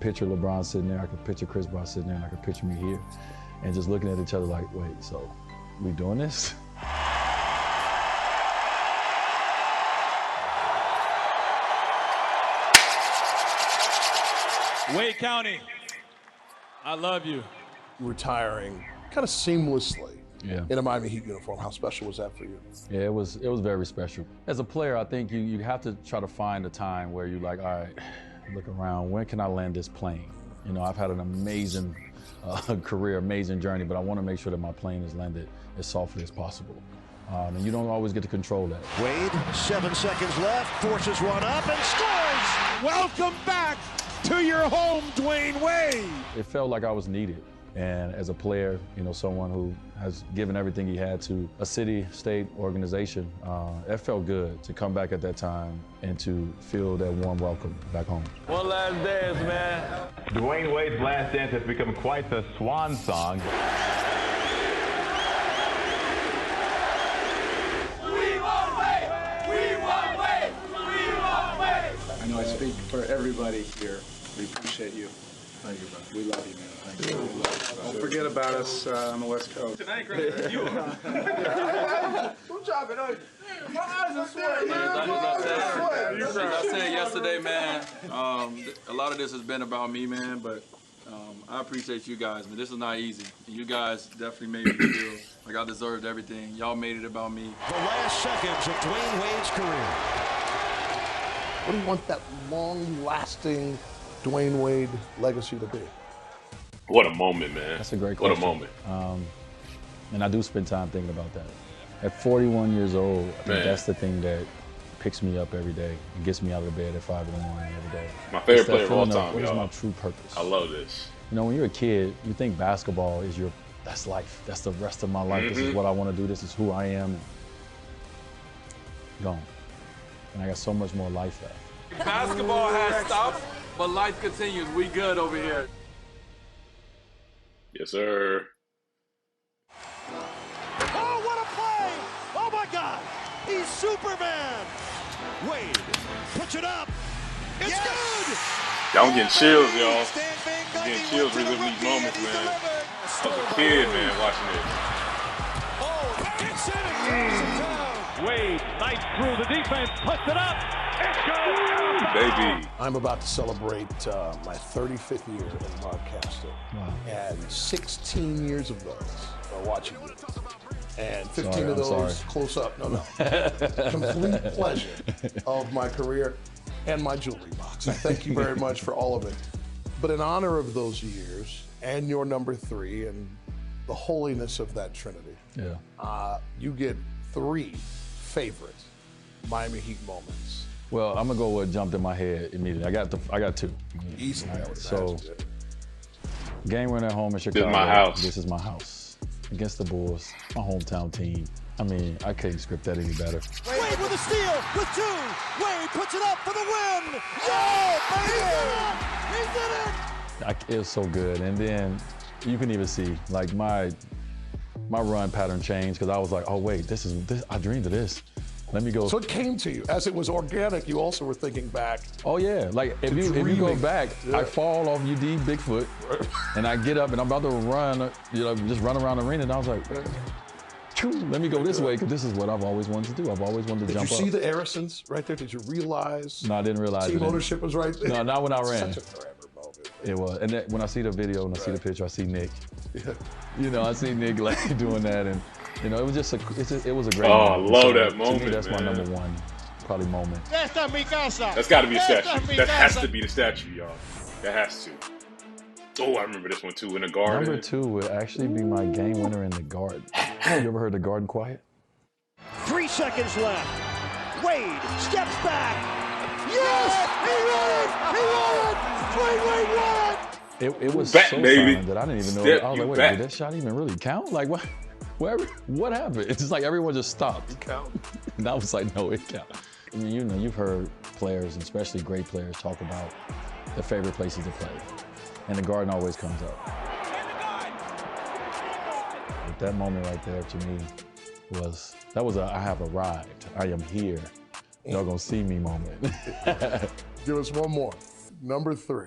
Picture LeBron sitting there, I could picture Chris Brown sitting there, and I could picture me here. And just looking at each other like, wait, so we doing this? Wade County, I love you. Retiring kind of seamlessly Yeah. in a Miami Heat uniform. How special was that for you? Yeah, it was very special. As a player, I think you have to try to find a time where you're like, all right, look around, when can I land this plane? You know, I've had an amazing career, amazing journey, but I want to make sure that my plane is landed as softly as possible. And you don't always get to control that. Wade, 7 seconds left, forces one up and scores! Welcome back to your home, Dwyane Wade. It felt like I was needed. And as a player, you know, someone who has given everything he had to a city, state organization, it felt good to come back at that time and to feel that warm welcome back home. One last dance, man. Dwyane Wade's last dance has become quite the swan song. We won't wait! We won't wait! We won't wait! I know I speak for everybody here. We appreciate you. Thank you, brother. We love you, man. Thank you. Don't forget about us on the West Coast. Tonight, great. You are. Who's dropping on you? My eyes are sweating, As I said yesterday, man, a lot of this has been about me, man, but I appreciate you guys, man. This is not easy. You guys definitely made me feel like I deserved everything. Y'all made it about me. The last seconds of Dwyane Wade's career. What do you want that long-lasting Dwyane Wade legacy to be? What a moment, man. That's a great question. What a moment. And I do spend time thinking about that. At 41 years old, I think that's the thing that picks me up every day and gets me out of bed at 5 in the morning every day. My favorite It's that player of all feeling time, what is y'all. my true purpose? I love this. You know, when you're a kid, you think basketball is that's life. That's the rest of my life. This is what I want to do. This is who I am. Gone. And I got so much more life left. Basketball has stopped, but life continues. We good over here. Yes, sir. Oh, what a play! Oh, my God! He's Superman! Wade puts it up. It's good! Y'all, I'm getting chills, y'all. I'm getting chills reliving these moments, man. I was a kid, man, watching this. Oh, it's in again! Wade, nice through the defense, puts it up. It's good. Baby. I'm about to celebrate my 35th year in broadcasting. Wow. And 16 years of those are watching you. And 15 Sorry, of I'm those sorry. close up. No. Complete pleasure of my career and my jewelry box. I thank you very much for all of it. But in honor of those years and your number 3 and the holiness of that Trinity, you get 3 favorite Miami Heat moments. Well, I'm gonna go with what jumped in my head immediately. I got 2. Easily, I would So, imagine. game winner at home in Chicago. my house. This is my house. Against the Bulls, my hometown team. I mean, I couldn't script that any better. Wade with a steal, with 2. Wade puts it up for the win. Yeah, baby! He did it! It was so good. And then you can even see, like, my run pattern changed because I was like, oh, wait, this I dreamed of this. Let me go. So it came to you. As it was organic, you also were thinking back. Oh, yeah. Like, if you go back, I fall off UD Bigfoot, and I get up, and I'm about to run, just run around the arena, and I was like, let me go this way, because this is what I've always wanted to do. I've always wanted to jump up. Did you see the Arisons right there? Did you realize? No, I didn't realize team it. ownership was right there? No, not when I ran. Such a forever moment. It was. And then when I see the video and I see the picture, I see Nick. I see Nick like doing that, and it was just it was a great moment. I love that To moment, me, that's man. my number 1 probably moment. That's got to be a statue. That has to be the statue, y'all. That has to. Oh, I remember this one too, in the garden. Number 2 would actually be my game winner in the Garden. You ever heard the Garden Quiet? 3 seconds left. Wade steps back. Yes! He won it! He won it! Dwyane Wade won it! It was Back, so baby. silent that I didn't even know. Step I was you like, wait, back. did that shot even really count? Like, what happened? It's just like everyone just stopped. And I was like, no, it counted. I mean, you've heard players, and especially great players, talk about their favorite places to play. And the Garden always comes up. But that moment right there to me was I have arrived. I am here. Y'all gonna see me moment. Give us one more. Number 3.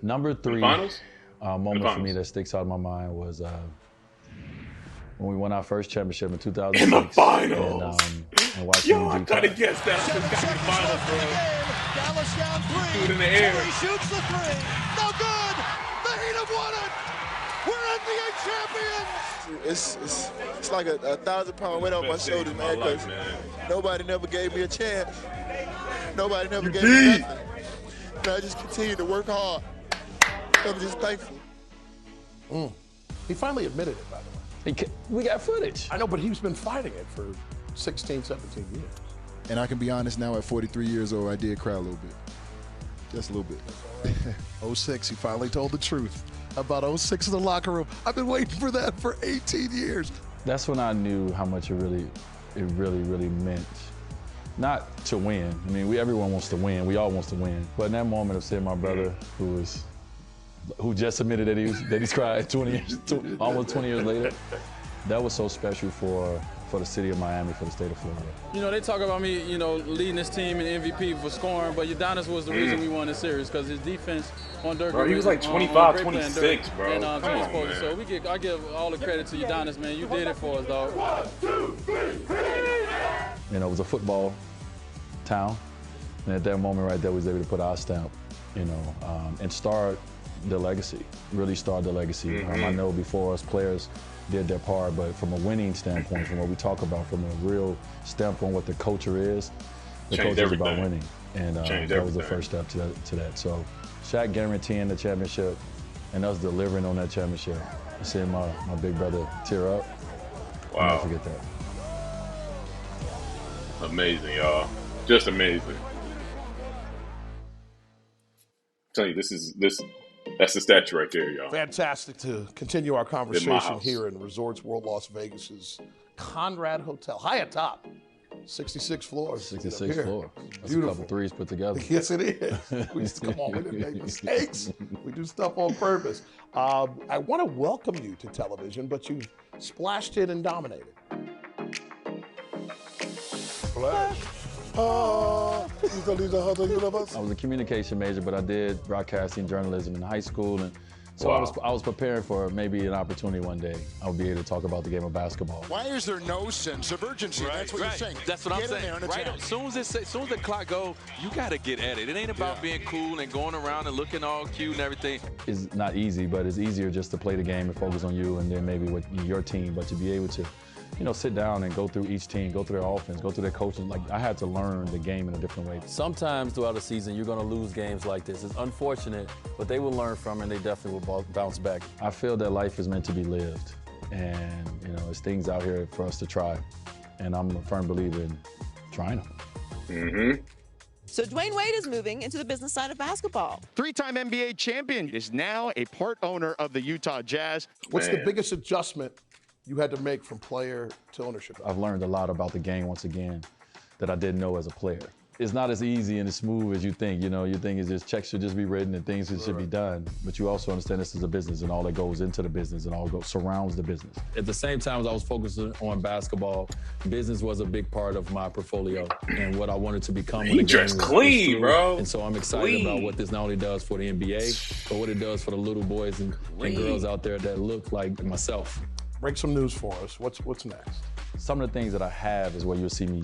Number 3 finals? Moment for me that sticks out in my mind was when we won our first championship in 2006. In the finals. And watching Yo, I gotta guess that. It's got to be finals, bro. Dallas down 3. Shoot in the air. He shoots the 3. No good. The Heat have won it. We're NBA champions. It's like a 1,000-pound weight off my shoulders, man, because nobody never gave me a chance. Nobody never gave me nothing. And I just continue to work hard. I'm just thankful. He finally admitted it, by the way. We got footage. I know, but he's been fighting it for 16, 17 years. And I can be honest now, at 43 years old, I did cry a little bit. Just a little bit. 06, he finally told the truth about 06 in the locker room. I've been waiting for that for 18 years. That's when I knew how much it really meant. Not to win. I mean, everyone wants to win. We all wants to win. But in that moment of seeing my brother, who just admitted that he's cried almost 20 years later, that was so special for the city of Miami, for the state of Florida. You know, they talk about me, leading this team in MVP for scoring, but Udonis was the reason we won the series because his defense on Dirk. Bro, he was like 25, 26, bro. And, Come on, man. So I give all the credit to Udonis, man. You did it for us, dog. 1, 2, 3, It was a football town, and at that moment right there, we was able to put our stamp, and start the legacy, really start the legacy. I know before us players did their part, but from a winning standpoint, from what we talk about, from a real standpoint, what the culture is, the culture is about winning. And that was the first step to that. So Shaq guaranteeing the championship and us delivering on that championship. Seeing my big brother tear up, wow. I'll never forget that. Amazing, y'all. Just amazing. I'm telling you, that's the statue right there, y'all. Fantastic to continue our conversation here in Resorts World Las Vegas's Conrad Hotel. High atop, 66 floors. 66 floors. That's Beautiful. A couple threes put together. Yes, it is. We didn't make mistakes. We do stuff on purpose. I want to welcome you to television, but you've splashed it and dominated. Splash. I was a communication major, but I did broadcasting journalism in high school, and so I was preparing for maybe an opportunity one day I'll be able to talk about the game of basketball. Why is there no sense of urgency? Right, That's what you're saying. That's what I'm saying. Right, as soon as the clock goes, you got to get at it. It ain't about being cool and going around and looking all cute and everything. It's not easy, but it's easier just to play the game and focus on you and then maybe with your team, but to be able to sit down and go through each team, go through their offense, go through their coaching. Like, I had to learn the game in a different way. Sometimes throughout the season, you're going to lose games like this. It's unfortunate, but they will learn from it and they definitely will bounce back. I feel that life is meant to be lived. And, there's things out here for us to try. And I'm a firm believer in trying them. So Dwyane Wade is moving into the business side of basketball. Three-time NBA champion is now a part owner of the Utah Jazz. What's the biggest adjustment you had to make from player to ownership? I've learned a lot about the game once again that I didn't know as a player. It's not as easy and as smooth as you think. You think it's just checks should just be written and things should be done. But you also understand this is a business and all that goes into the business and all surrounds the business. At the same time as I was focusing on basketball, business was a big part of my portfolio and what I wanted to become. He dressed clean, bro. And so I'm excited about what this not only does for the NBA, but what it does for the little boys and girls out there that look like myself. Break some news for us. What's next? Some of the things that I have is where you'll see me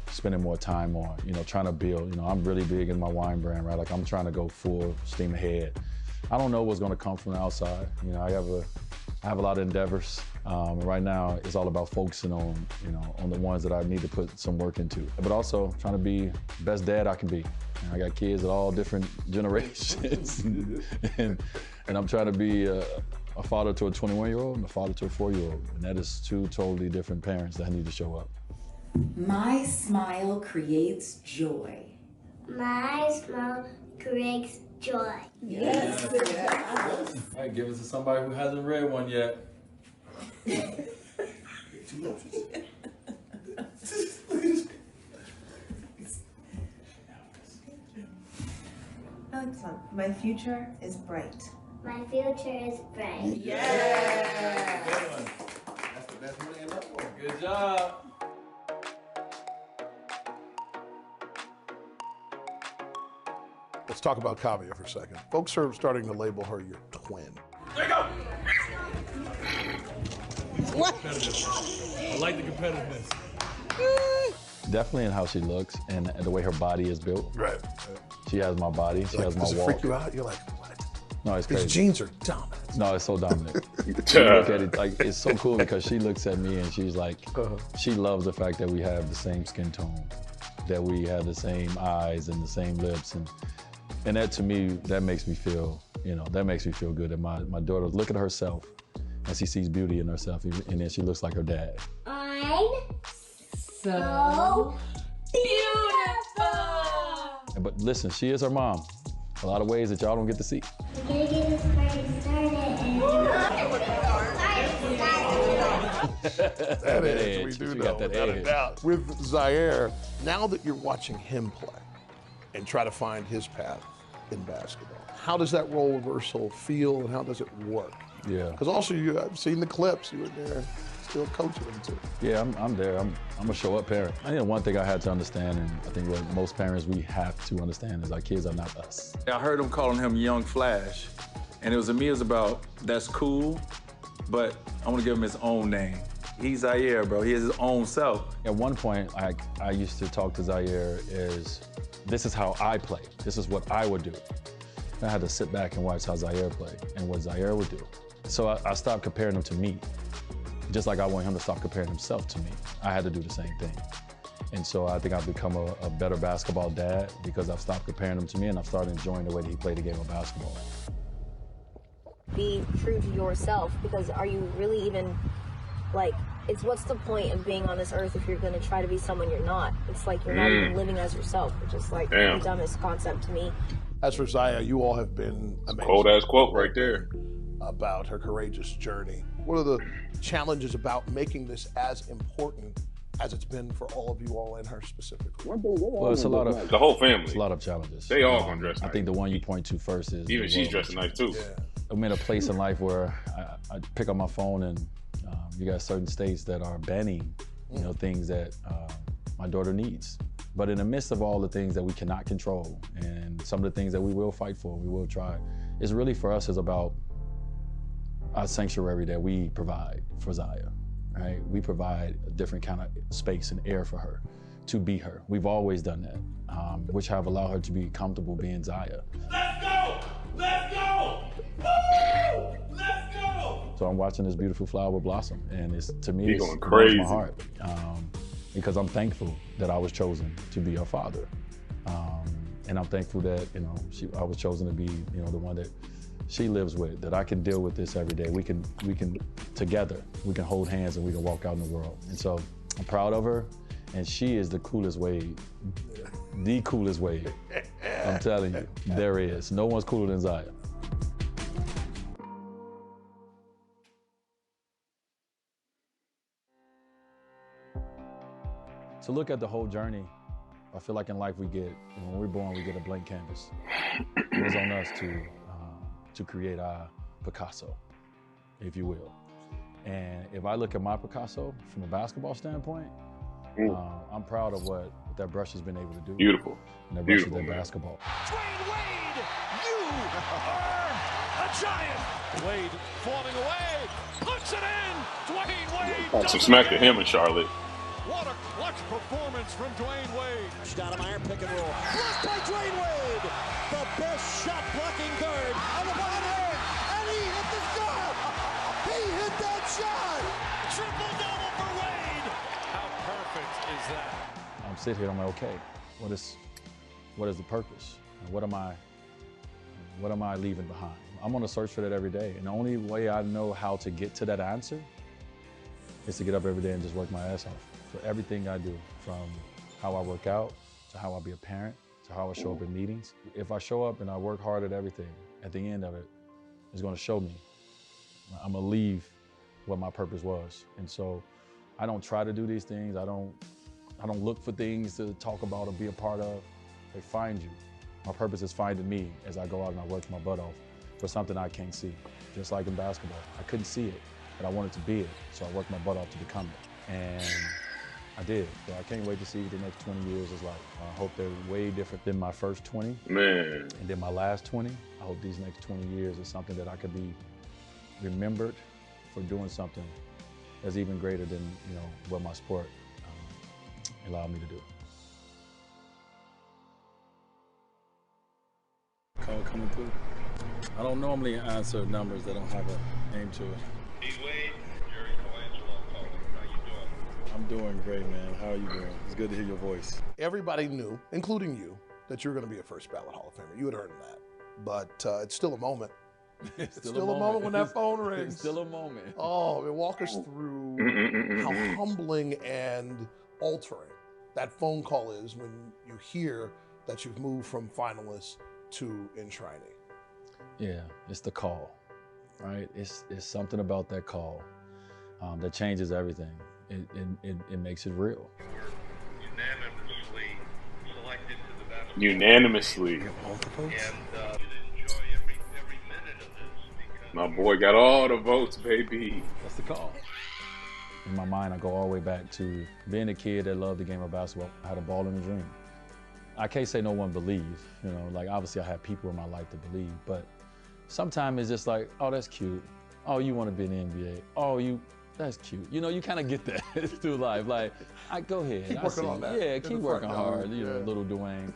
spending more time on, trying to build. I'm really big in my wine brand, right? Like, I'm trying to go full steam ahead. I don't know what's going to come from the outside. I have a lot of endeavors. Right now, it's all about focusing on, on the ones that I need to put some work into. But also trying to be the best dad I can be. I got kids at all different generations, and I'm trying to be a father to a 21-year-old and a father to a 4-year-old. And that is two totally different parents that need to show up. My smile creates joy. My smile creates joy. Yes. All right, give it to somebody who hasn't read one yet. Excellent. My future is bright. My future is bright. Yeah. Good one. That's the best money in that one. Good job. Let's talk about Kavya for a second. Folks are starting to label her your twin. There you go. What? I like the competitiveness. Definitely in how she looks and the way her body is built. Right. She has my body. She has my does it walk. freak you out? You're like, what? No, it's These crazy. genes are dominant. No, it's so dominant. You look at it, like, it's so cool because she looks at me and she's like, she loves the fact that we have the same skin tone, that we have the same eyes and the same lips. And that, to me, that makes me feel, that makes me feel good that my daughter look at herself and she sees beauty in herself and then she looks like her dad. I'm so beautiful. But listen, she is her mom. A lot of ways that y'all don't get to see. We're gonna get this party started. That is, we do She know, got that without a edge. doubt. With Dwyane, now that you're watching him play and try to find his path in basketball, how does that role reversal feel and how does it work? Yeah. Because also, I've seen the clips, you were there still coaching him too. Yeah, I'm there. I'm a show up parent. I think one thing I had to understand, and I think what most parents we have to understand is our kids are not us. I heard him calling him Young Flash, and it was about, that's cool, but I want to give him his own name. He's Zaire, bro. He has his own self. At one point, I used to talk to Zaire as, this is how I play. This is what I would do. And I had to sit back and watch how Zaire played and what Zaire would do. So I stopped comparing him to me. Just like I want him to stop comparing himself to me. I had to do the same thing. And so I think I've become a better basketball dad because I've stopped comparing him to me and I've started enjoying the way that he played the game of basketball. Be true to yourself, because are you really even, like, it's what's the point of being on this earth if you're gonna try to be someone you're not? It's like you're not even living as yourself, which is like the dumbest concept to me. As for Zaya, you all have been amazing. Cold ass quote right there. About her courageous journey. What are the challenges about making this as important as it's been for all of you all and her specifically? Well, it's a lot of the whole family. It's a lot of challenges. They all gonna dress nice. I think the one you point to first is even she's dressing nice too. Yeah. I'm in a place in life where I pick up my phone and you got certain states that are banning, things that my daughter needs. But in the midst of all the things that we cannot control and some of the things that we will fight for, we will try, it's really for us is about our sanctuary that we provide for Zaya, right? We provide a different kind of space and air for her to be her. We've always done that, which have allowed her to be comfortable being Zaya. Let's go! Let's go! Woo! Let's go! So I'm watching this beautiful flower blossom, and it's, to me, You're it's going it warms crazy. my heart because I'm thankful that I was chosen to be her father, and I'm thankful that I was chosen to be the one that she lives with, that I can deal with this every day. We can together, we can hold hands and we can walk out in the world. And so I'm proud of her, and she is the coolest Wade, the coolest Wade. I'm telling you, there is. No one's cooler than Zaya. To look at the whole journey, I feel like in life when we're born, we get a blank canvas. It was on us to create our Picasso, if you will. And if I look at my Picasso from a basketball standpoint, I'm proud of what that brush has been able to do. Beautiful. And that brush Beautiful, is that basketball. Dwyane Wade, you are a giant. Wade falling away, puts it in. Dwyane Wade. Some smack to him in Charlotte. What a clutch performance from Dwyane Wade. Stoudemire pick and roll. Blocked by Dwyane Wade. The best shot blocking guard on the ball hand. And he hit the shot. He hit that shot. Triple double for Wade. How perfect is that? I'm sitting here, I'm like, okay, what is the purpose? And what am I leaving behind? I'm on a search for that every day. And the only way I know how to get to that answer is to get up every day and just work my ass off. For everything I do, from how I work out, to how I be a parent, to how I show up in meetings. If I show up and I work hard at everything, at the end of it, it's gonna show me. I'm gonna leave what my purpose was. And so I don't try to do these things. I don't look for things to talk about or be a part of. They find you. My purpose is finding me as I go out and I work my butt off for something I can't see. Just like in basketball, I couldn't see it, but I wanted to be it. So I worked my butt off to become it. And I did. So I can't wait to see what the next 20 years is like. I hope they're way different than my first 20. Man. And then my last 20. I hope these next 20 years is something that I could be remembered for doing something that's even greater than, you know, what my sport allowed me to do. Call coming through. I don't normally answer numbers that don't have a name to it. I'm doing great, man. How are you doing? It's good to hear your voice. Everybody knew, including you, that you were going to be a first ballot Hall of Famer. You had earned that. But it's still a moment. It's still a moment when that phone rings. It's still a moment. Oh, I mean, walk us through how humbling and altering that phone call is when you hear that you've moved from finalist to enshrining. Yeah, it's the call, right? It's something about that call that changes everything. It makes it real. Unanimously selected to the basketball. Unanimously. And enjoy every minute of this. My boy got all the votes, baby. That's the call. In my mind, I go all the way back to being a kid that loved the game of basketball. I had a ball and a dream. I can't say no one believed, you know, like obviously I had people in my life to believe, but sometimes it's just like, oh, that's cute. Oh, you want to be in the NBA. Oh, that's cute. You know, you kind of get that through life. Like, go ahead. Keep working on that. Yeah, keep working hard. You know, little Dwyane.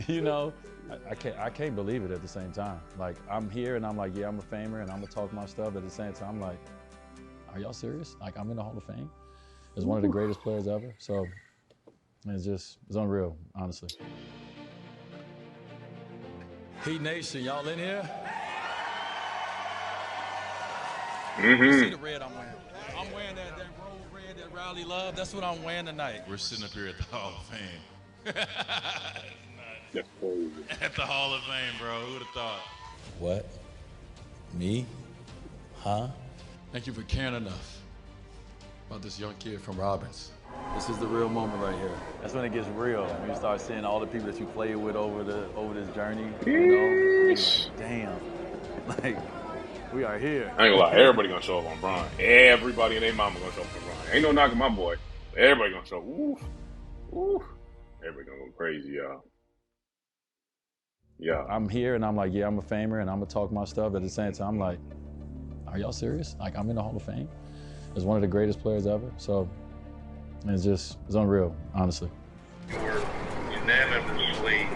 You know, I can't believe it at the same time. Like, I'm here and I'm like, yeah, I'm a famer and I'm gonna talk my stuff. At the same time, I'm like, are y'all serious? Like, I'm in the Hall of Fame as one of the greatest players ever. So it's unreal, honestly. Heat Nation, y'all in here? Mm-hmm. See the red I'm wearing. I'm wearing that road red that Riley loved. That's what I'm wearing tonight. We're sitting up here at the Hall of Fame. That's crazy. At the Hall of Fame, bro. Who would have thought? What? Me? Huh? Thank you for caring enough about this young kid from Robbins. This is the real moment right here. That's when it gets real. When you start seeing all the people that you played with over this journey. You know, like, damn. Like, we are here. I ain't gonna lie, everybody gonna show up on Bron. Everybody and their mama gonna show up on Bron. Ain't no knocking my boy. Everybody gonna show up. Oof. Oof. Everybody gonna go crazy, y'all. Yeah. I'm here and I'm like, yeah, I'm a famer and I'm gonna talk my stuff. At the same time, I'm like, are y'all serious? Like, I'm in the Hall of Fame as one of the greatest players ever. So it's unreal, honestly. You were unanimously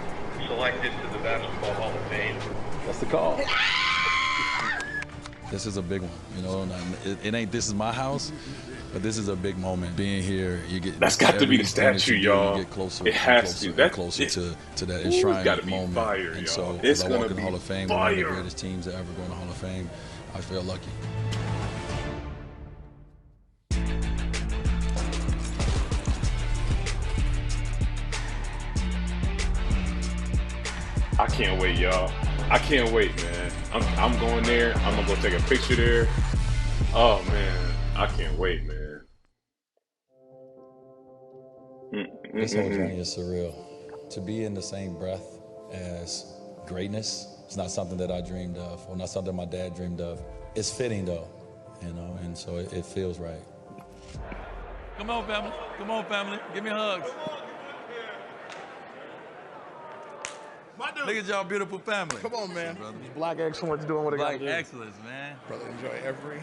selected to the Basketball Hall of Fame. That's the call. This is a big one, you know. It ain't this is my house, but this is a big moment. Being here, you get that's got to be the statue, y'all. You get closer, it has to. That's closer to that enshrinement moment. Fire, and y'all. so, it's as I walk in the Hall of Fame, fire. one of the greatest teams to ever go in the Hall of Fame, I feel lucky. I can't wait, y'all. I can't wait, man. I'm going there. I'm gonna go take a picture there. Oh man, I can't wait, man. This whole journey is surreal. To be in the same breath as greatness, it's not something that I dreamed of, or not something my dad dreamed of. It's fitting though, you know, and so it feels right. Come on, family. Come on, family. Give me hugs. Look at y'all beautiful family. Come on, man. Black excellence doing what it got to do. Black excellence, man. Brother, enjoy every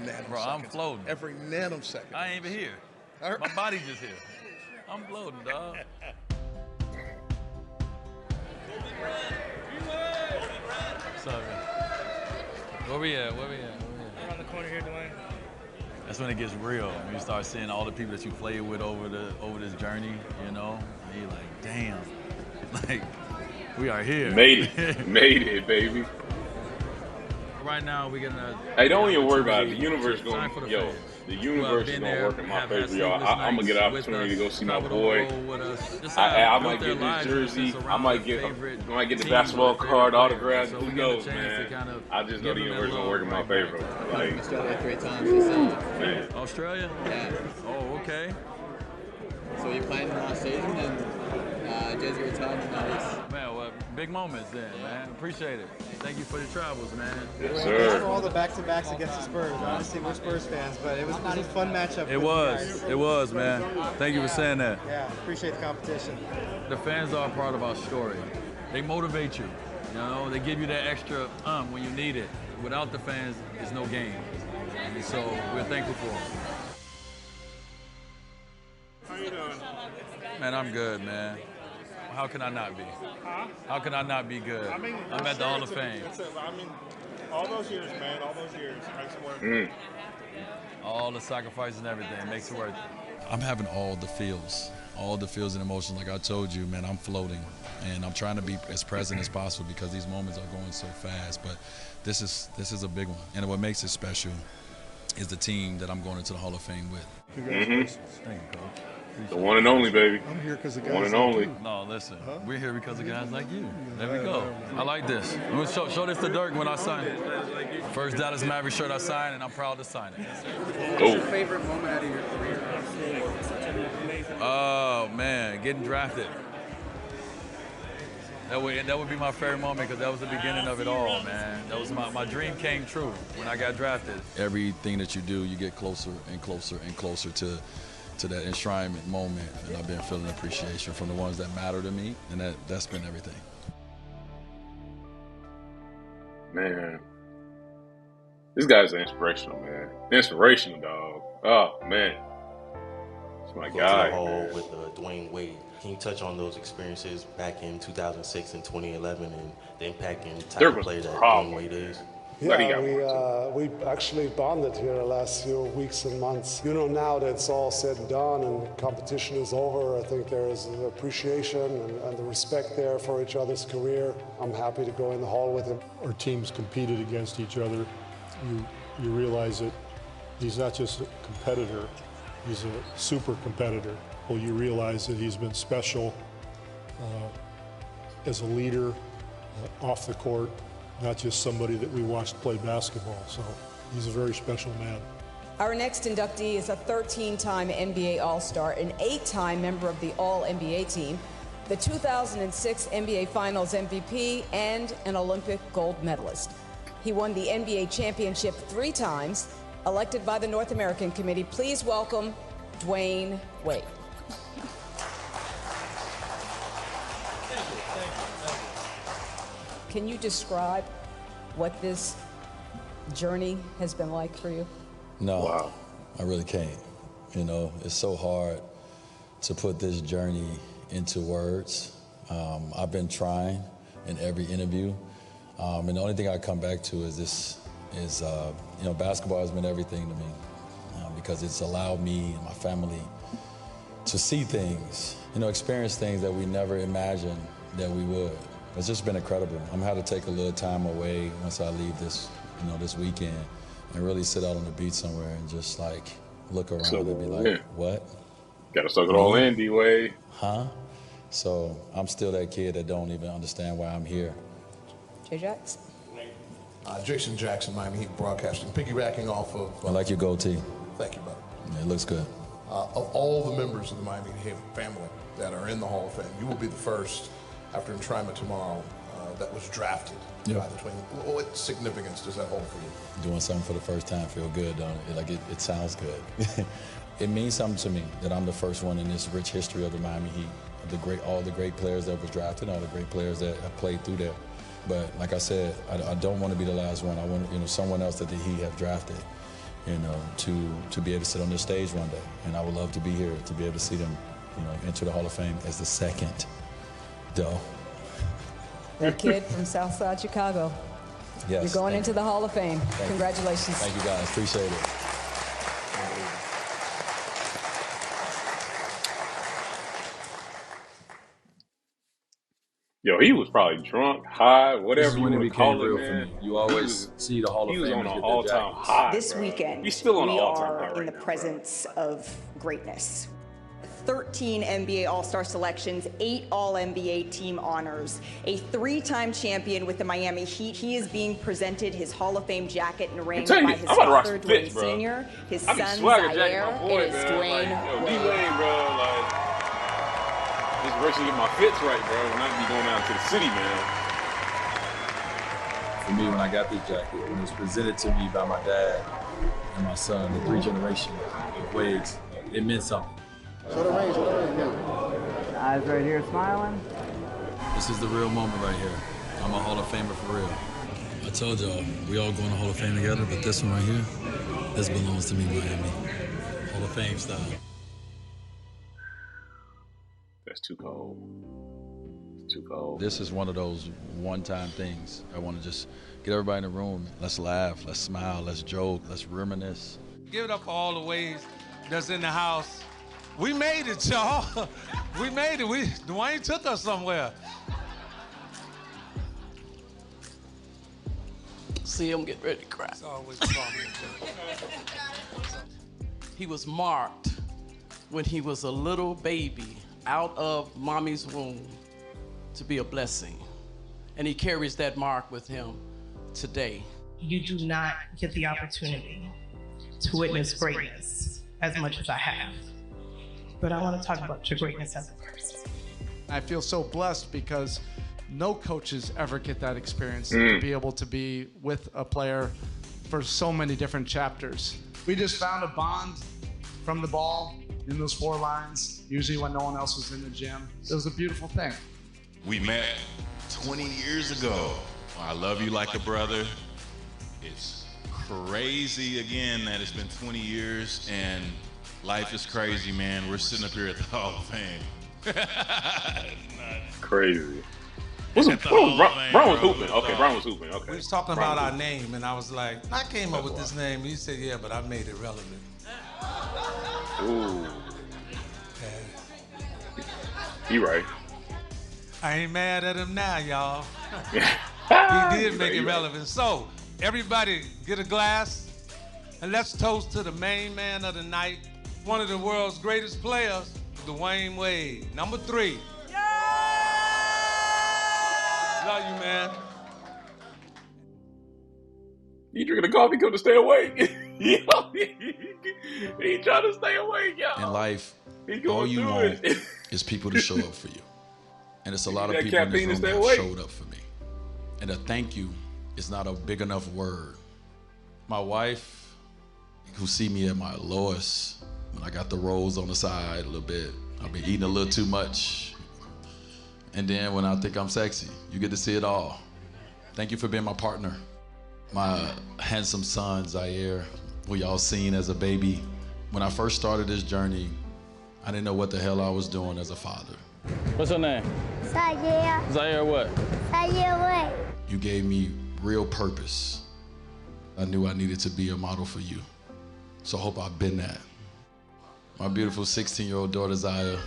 nanosecond. Bro, I'm floating. Every nanosecond. I ain't even here. My body's just here. I'm floating, dog. What's up, man? Where we at? Around the corner here, Dwyane. That's when it gets real. When you start seeing all the people that you played with over this journey, you know, and you're like, damn. Like, we are here. Made it, baby. Right now, we're gonna. Hey, don't even worry about it. The universe gonna, the universe is gonna work in my favor, y'all. I'm gonna get an opportunity to go see my boy. I might get his jersey. I might get the basketball card autographed. Who knows, man? I just know the universe gonna work in my favor. Like, Australia 3 times this man. Australia? Yeah. Oh, okay. So you're playing the last season and jersey retired in the East? Man, well, Big moments then, man. Appreciate it. Thank you for your travels, man. Yes, Thanks for all the back-to-backs against the Spurs. Honestly, we're Spurs fans, but it was a fun matchup. It was, man. Thank you for saying that. Yeah, appreciate the competition. The fans are a part of our story. They motivate you. You know, they give you that extra when you need it. Without the fans, it's no game. And so we're thankful for them. How you doing? Man, I'm good, man. How can I not be? Huh? How can I not be good? I mean, I'm at the Hall of Fame. I mean, all those years, man, all those years makes it worth it. All the sacrifices and everything makes it worth it. I'm having all the feels and emotions. Like I told you, man, I'm floating, and I'm trying to be as present as possible because these moments are going so fast. But this is a big one, and what makes it special is the team that I'm going into the Hall of Fame with. Congratulations. Thank you, Coach. The one and only, baby. I'm here because of guys one and like only. you. No, listen, we're here because of guys like you. There we go. I like this. I'm gonna show this to Dirk when I sign it. First Dallas Mavericks shirt I signed, and I'm proud to sign it. What's your favorite moment out of your career? Oh man, getting drafted. That would be my favorite moment because that was the beginning of it all, man. That was my dream came true when I got drafted. Everything that you do, you get closer and closer and closer to that enshrinement moment, and I've been feeling appreciation from the ones that matter to me, and that's been everything. Man, this guy's inspirational, man. Inspirational, dog. Oh man, it's my guy. Hall with Dwyane Wade. Can you touch on those experiences back in 2006 and 2011 and the impact and type of player that Dwyane Wade is? Yeah, we actually bonded here the last few weeks and months. You know, now that it's all said and done and competition is over, I think there is an appreciation and the respect there for each other's career. I'm happy to go in the hall with him. Our teams competed against each other. You realize that he's not just a competitor, he's a super competitor. Well, you realize that he's been special as a leader off the court, not just somebody that we watched play basketball. So he's a very special man. Our next inductee is a 13-time NBA All-Star, an 8-time member of the All-NBA team, the 2006 NBA Finals MVP, and an Olympic gold medalist. He won the NBA championship 3 times, elected by the North American Committee. Please welcome Dwyane Wade. Can you describe what this journey has been like for you? No, I really can't. You know, it's so hard to put this journey into words. I've been trying in every interview, and the only thing I come back to is you know, basketball has been everything to me because it's allowed me and my family to see things, you know, experience things that we never imagined that we would. It's just been incredible. I'm gonna have to take a little time away once I leave this, you know, this weekend, and really sit out on the beach somewhere and just like look around and be like, what? Gotta suck it all in, D-Wade. Huh? So I'm still that kid that don't even understand why I'm here. Jay Jackson. Jason Jackson, Miami Heat Broadcasting, piggybacking off of... I like your goatee. Thank you, brother. Yeah, it looks good. Of all the members of the Miami Heat family that are in the Hall of Fame, you will be the first after enshrinement tomorrow that was drafted by the Twins. What significance does that hold for you? Doing something for the first time feel good, don't it? Like it sounds good. It means something to me that I'm the first one in this rich history of the Miami Heat. All the great players that was drafted, all the great players that have played through there. But like I said, I don't want to be the last one. I want, you know, someone else that the Heat have drafted, you know, to be able to sit on this stage one day. And I would love to be here to be able to see them, you know, enter the Hall of Fame as the second. The kid from Southside Chicago. Yes. You're going into the Hall of Fame. Thank Congratulations. You. Thank you, guys. Appreciate it. Yo, he was probably drunk, high, whatever This is when you it want to call became real it, for man. me. You always see the Hall of He was Famers on an get their all-time jackets. high. This bro. weekend, He's still on an we all-time high are right in the now, presence of greatness. 13 NBA All-Star selections, 8 All-NBA team honors, a 3-time champion with the Miami Heat. He is being presented his Hall of Fame jacket and ring by his father, Dwyane Sr., his son, Zaire, and his Dwyane D-Wade, bro, like, his Especially get my fits right, bro, when I be going out to the city, man. For me, when I got this jacket, when it was presented to me by my dad and my son, the 3 generations of Wades, it meant something. Show the range, eyes right here smiling. This is the real moment right here. I'm a Hall of Famer for real. I told y'all, we all going to Hall of Fame together, but this one right here, this belongs to me, Miami. Hall of Fame style. That's too cold. Too cold. This is one of those one-time things. I want to just get everybody in the room. Let's laugh, let's smile, let's joke, let's reminisce. Give it up for all the Wades that's in the house. We made it, y'all. We made it. Dwyane took us somewhere. See him get ready to cry. It's always fun. He was marked when he was a little baby out of mommy's womb to be a blessing. And he carries that mark with him today. You do not get the opportunity to witness greatness as much as I have. But I want to talk about your greatness as a person. I feel so blessed because no coaches ever get that experience to be able to be with a player for so many different chapters. We just found a bond from the ball in those 4 lines, usually when no one else was in the gym. It was a beautiful thing. We met 20 years ago. I love you like a brother. It's crazy again that it's been 20 years and life is crazy, man. We're sitting up here at the Hall of Fame. Crazy. Brown was hooping. Okay, Brown was hooping. Okay. We was talking about our name, and I was like, I came up with this name. He said, yeah, but I made it relevant. Ooh. You right. I ain't mad at him now, y'all. He did make it relevant. So, everybody get a glass, and let's toast to the main man of the night, one of the world's greatest players, Dwyane Wade, number 3. Love you, man. You drinking the coffee, come to stay awake. He trying to stay awake, y'all. In life, all you want is people to show up for you. And it's a lot of people in this room that showed up for me. And a thank you is not a big enough word. My wife, who see me at my lowest, when I got the rolls on the side a little bit, I've been eating a little too much. And then when I think I'm sexy, you get to see it all. Thank you for being my partner. My handsome son, Zaire, who y'all seen as a baby. When I first started this journey, I didn't know what the hell I was doing as a father. What's your name? Zaire. Zaire what? Zaire what? You gave me real purpose. I knew I needed to be a model for you. So I hope I've been that. My beautiful 16-year-old daughter, Zaire,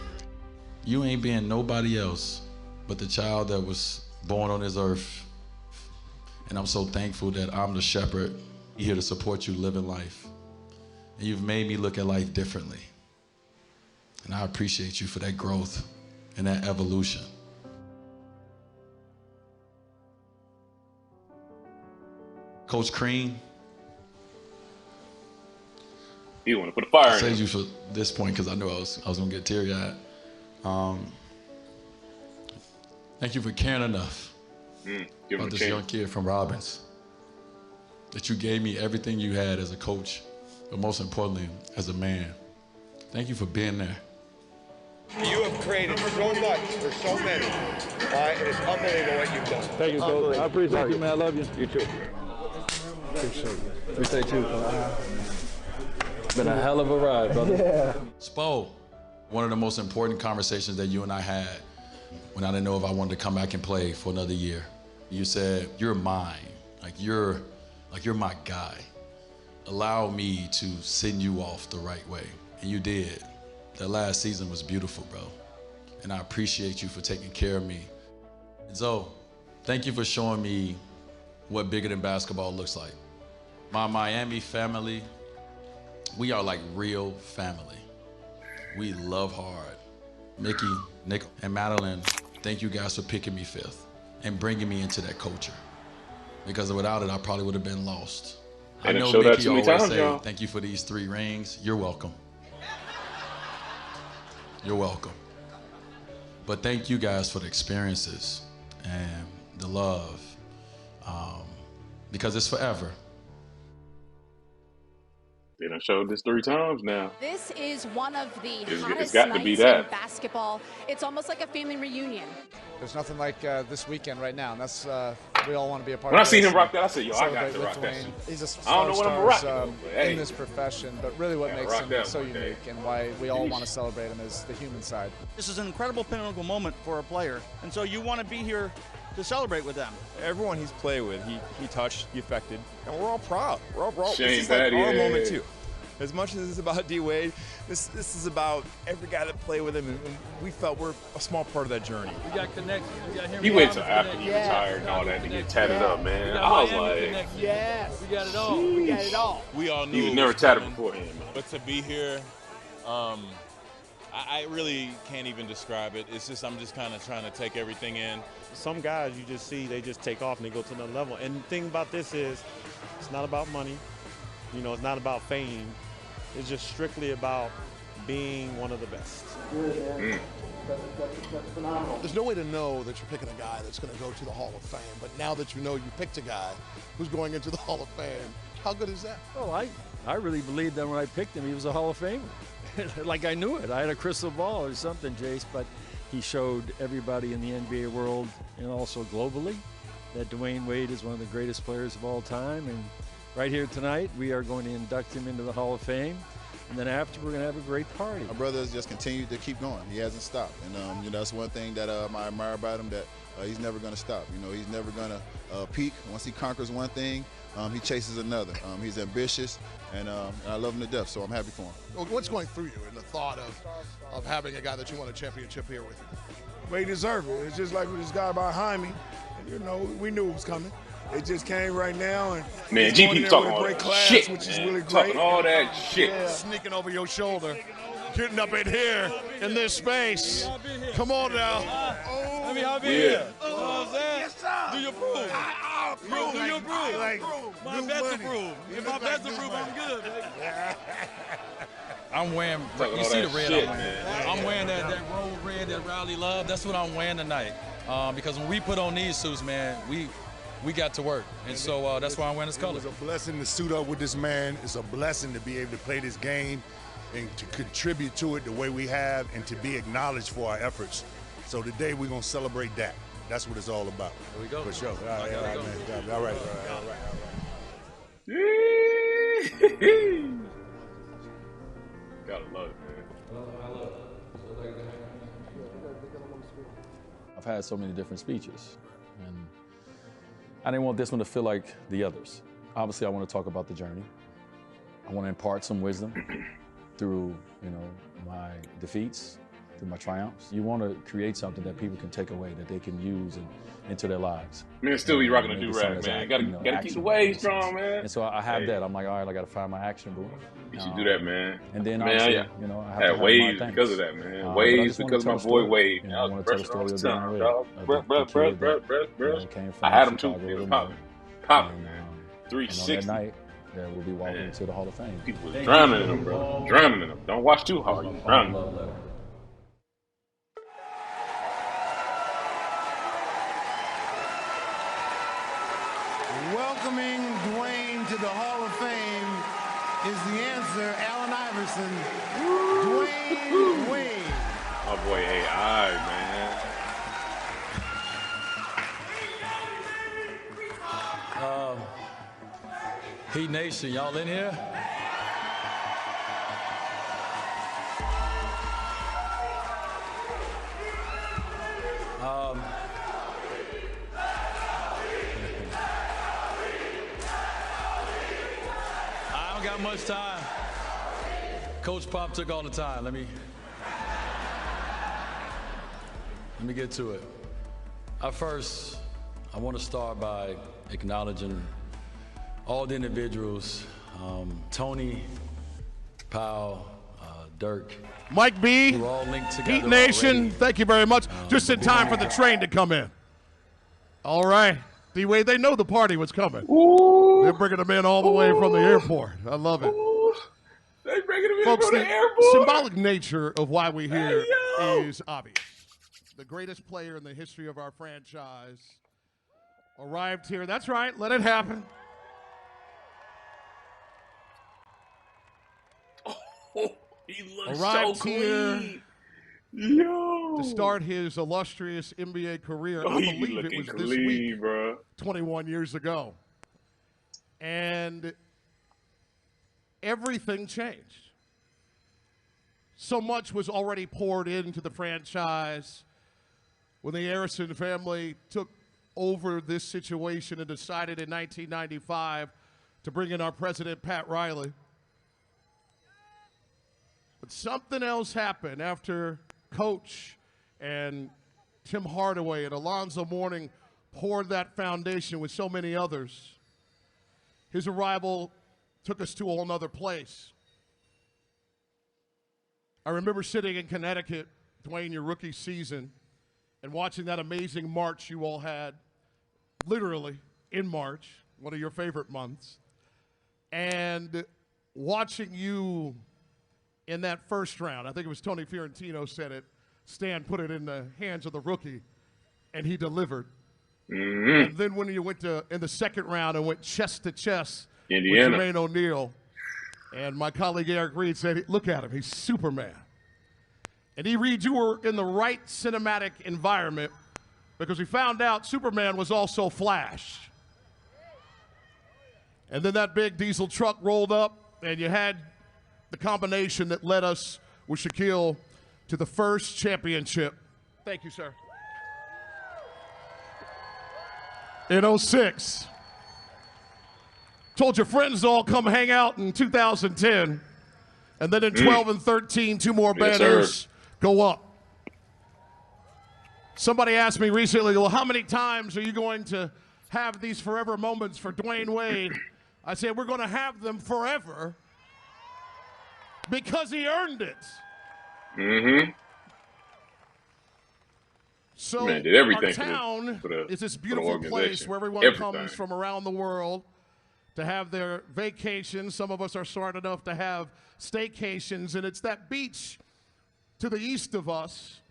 you ain't being nobody else but the child that was born on this earth. And I'm so thankful that I'm the shepherd here to support you living life. And you've made me look at life differently. And I appreciate you for that growth and that evolution. Coach Crean. You want to put a fire in it. I saved you for this point because I knew I was going to get teary-eyed. Thank you for caring enough about this young kid from Robbins. That you gave me everything you had as a coach, but most importantly, as a man. Thank you for being there. You have created so much for so many, and it's unbelievable what you've done. Thank you, Coach. I appreciate you, man. I love you. You too. Appreciate you. Appreciate you. It's been a hell of a ride, brother. Yeah. Spo, one of the most important conversations that you and I had when I didn't know if I wanted to come back and play for another year. You said, you're mine. You're my guy. Allow me to send you off the right way. And you did. That last season was beautiful, bro. And I appreciate you for taking care of me. And so, thank you for showing me what bigger than basketball looks like. My Miami family, we are like real family. We love hard. Mickey, Nick, and Madeline, thank you guys for picking me 5th and bringing me into that culture. Because without it, I probably would have been lost. I know Mickey always say, thank you for these 3 rings. You're welcome. You're welcome. But thank you guys for the experiences and the love, because it's forever. They done showed this 3 times now. This is one of the It's hottest got to be nights that. in basketball. It's almost like a family reunion. There's nothing like this weekend right now, and that's we all want to be a part When of. I seen this him rock that, I said, yo, I got celebrate to with rock that Dwyane. shit. He's a I don't know what I'm gonna rock, star but hey. in this profession, but really what Gotta makes rock him that so one day. unique and why we all want to celebrate him is the human side. This is an incredible pinnacle moment for a player, and so you want to be here to celebrate with them. Everyone he's played with, he touched, he affected, and we're all proud. We're all proud. Shane This is like Battier. our moment too. As much as it's about D-Wade, this is about every guy that played with him, and we felt we're a small part of that journey. We got connections. We got him. He wait till after he retired and all that to get tatted up, man. I was like, yes, we got it all. We got it all. We all knew he was it never was tatted coming, beforehand, man. but to be here, I really can't even describe it. It's just I'm just kind of trying to take everything in. Some guys you just see, they just take off and they go to another level. And the thing about this is, it's not about money. You know, it's not about fame. It's just strictly about being one of the best. There's no way to know that you're picking a guy that's going to go to the Hall of Fame, but now that you know you picked a guy who's going into the Hall of Fame, how good is that? Well, I really believed that when I picked him, he was a Hall of Famer. Like I knew it. I had a crystal ball or something, Jace, but he showed everybody in the NBA world and also globally that Dwyane Wade is one of the greatest players of all time. And right here tonight, we are going to induct him into the Hall of Fame. And then after, we're going to have a great party. My brother has just continued to keep going. He hasn't stopped. And, you know, that's one thing that I admire about him, that he's never going to stop. You know, he's never going to peak. Once he conquers one thing, he chases another. He's ambitious, and I love him to death, so I'm happy for him. Well, what's going through you in the thought of having a guy that you won a championship here with you? Well, he deserved it. It's just like with this guy behind me. You know, we knew it was coming. It just came right now, and man, he's going GP there talking with a all great that class, shit, which is man. really great. Talking all that shit. Yeah. Sneaking over your shoulder, getting up in here in this space. Come on now. Let me hop in here. You know what I'm saying? Yes, sir. Do your proof. Do your proof. Like My new best to money. prove. If my best to prove, I'm good, baby. I'm wearing, Talking you all see that the red shit, I'm wearing. man. I'm wearing that road red that Riley loved. That's what I'm wearing tonight. Because when we put on these suits, man, we got to work. And so that's why I'm wearing this color. It's a blessing to suit up with this man. It's a blessing to be able to play this game and to contribute to it the way we have and to be acknowledged for our efforts. So today we're going to celebrate that. That's what it's all about. Here we go. For sure. All right, man. All right. Gotta love it, man. I've had so many different speeches, and I didn't want this one to feel like the others. Obviously, I want to talk about the journey. I want to impart some wisdom through, you know, my defeats, through my triumphs. You want to create something that people can take away, that they can use into their lives. Man, still be rocking a Maybe do-rag, something man. that's, Gotta keep the wave strong, man. And so I have Hey. that. I'm like, all right, I got to find my action, boo. You should do that, man. And then, man, obviously, yeah. you know, I have had to have waves my because of thanks. that, man. But I Waves just wanna because of tell my a boy story. Wave. You Man, know, I I want was to tell a brushing all story the of time, Dwyane dog. Wade, Bruh. you know, came from I had him too. Chicago, They was Illinois. popping, man. And on 360. that night, that we'll be walking into the Hall of Fame. People was drowning in them, bro. Drowning in them. Don't watch too hard. You drowning. Welcoming Dwyane to the Hall of Fame is the answer, Allen Iverson. Dwyane Wade. My boy AI, man. Heat Nation, y'all in here? I don't got much time. Coach Pop took all the time. Let me get to it. First, I want to start by acknowledging all the individuals, Tony, Powell, Dirk, Mike B, who are all linked together Heat Nation, already. thank you very much. Just in time for the train to come in. All right. D-Wade, they know the party was coming. They're bringing them in all the way from the airport. I love it. They bringing him in from Folks, the the airport. symbolic nature of why we're here is obvious. the greatest player in the history of our franchise, arrived here. That's right, let it happen. Oh, he looks Arrived so here clean. Yo. to start his illustrious NBA career. Oh, I he believe it looking was this clean, week, bro. 21 years ago. And everything changed. So much was already poured into the franchise when the Harrison family took over this situation and decided in 1995 to bring in our president, Pat Riley. But something else happened after Coach and Tim Hardaway and Alonzo Mourning poured that foundation with so many others. His arrival took us to a whole nother place. I remember sitting in Connecticut, Dwyane, your rookie season, and watching that amazing March you all had, literally in March, one of your favorite months, and watching you in that first round. I think it was Tony Fiorentino said it. Stan put it in the hands of the rookie, and he delivered. Mm-hmm. And then when you went in the second round and went chest to chest Indiana. with Jermaine O'Neal, and my colleague Eric Reed said, look at him, he's Superman. And Reed, you were in the right cinematic environment because we found out Superman was also Flash. And then that big diesel truck rolled up, and you had the combination that led us with Shaquille to the first championship. Thank you, sir. In 06. Told your friends to all come hang out in 2010. And then in 12 and 13, two more banners go up. Somebody asked me recently, well, how many times are you going to have these forever moments for Dwyane Wade? I said, we're going to have them forever because he earned it. Mm-hmm. So Man, did everything our town is this for beautiful the place where everyone Everything. comes from around the world to have their vacations. Some of us are smart enough to have staycations, and it's that beach to the east of us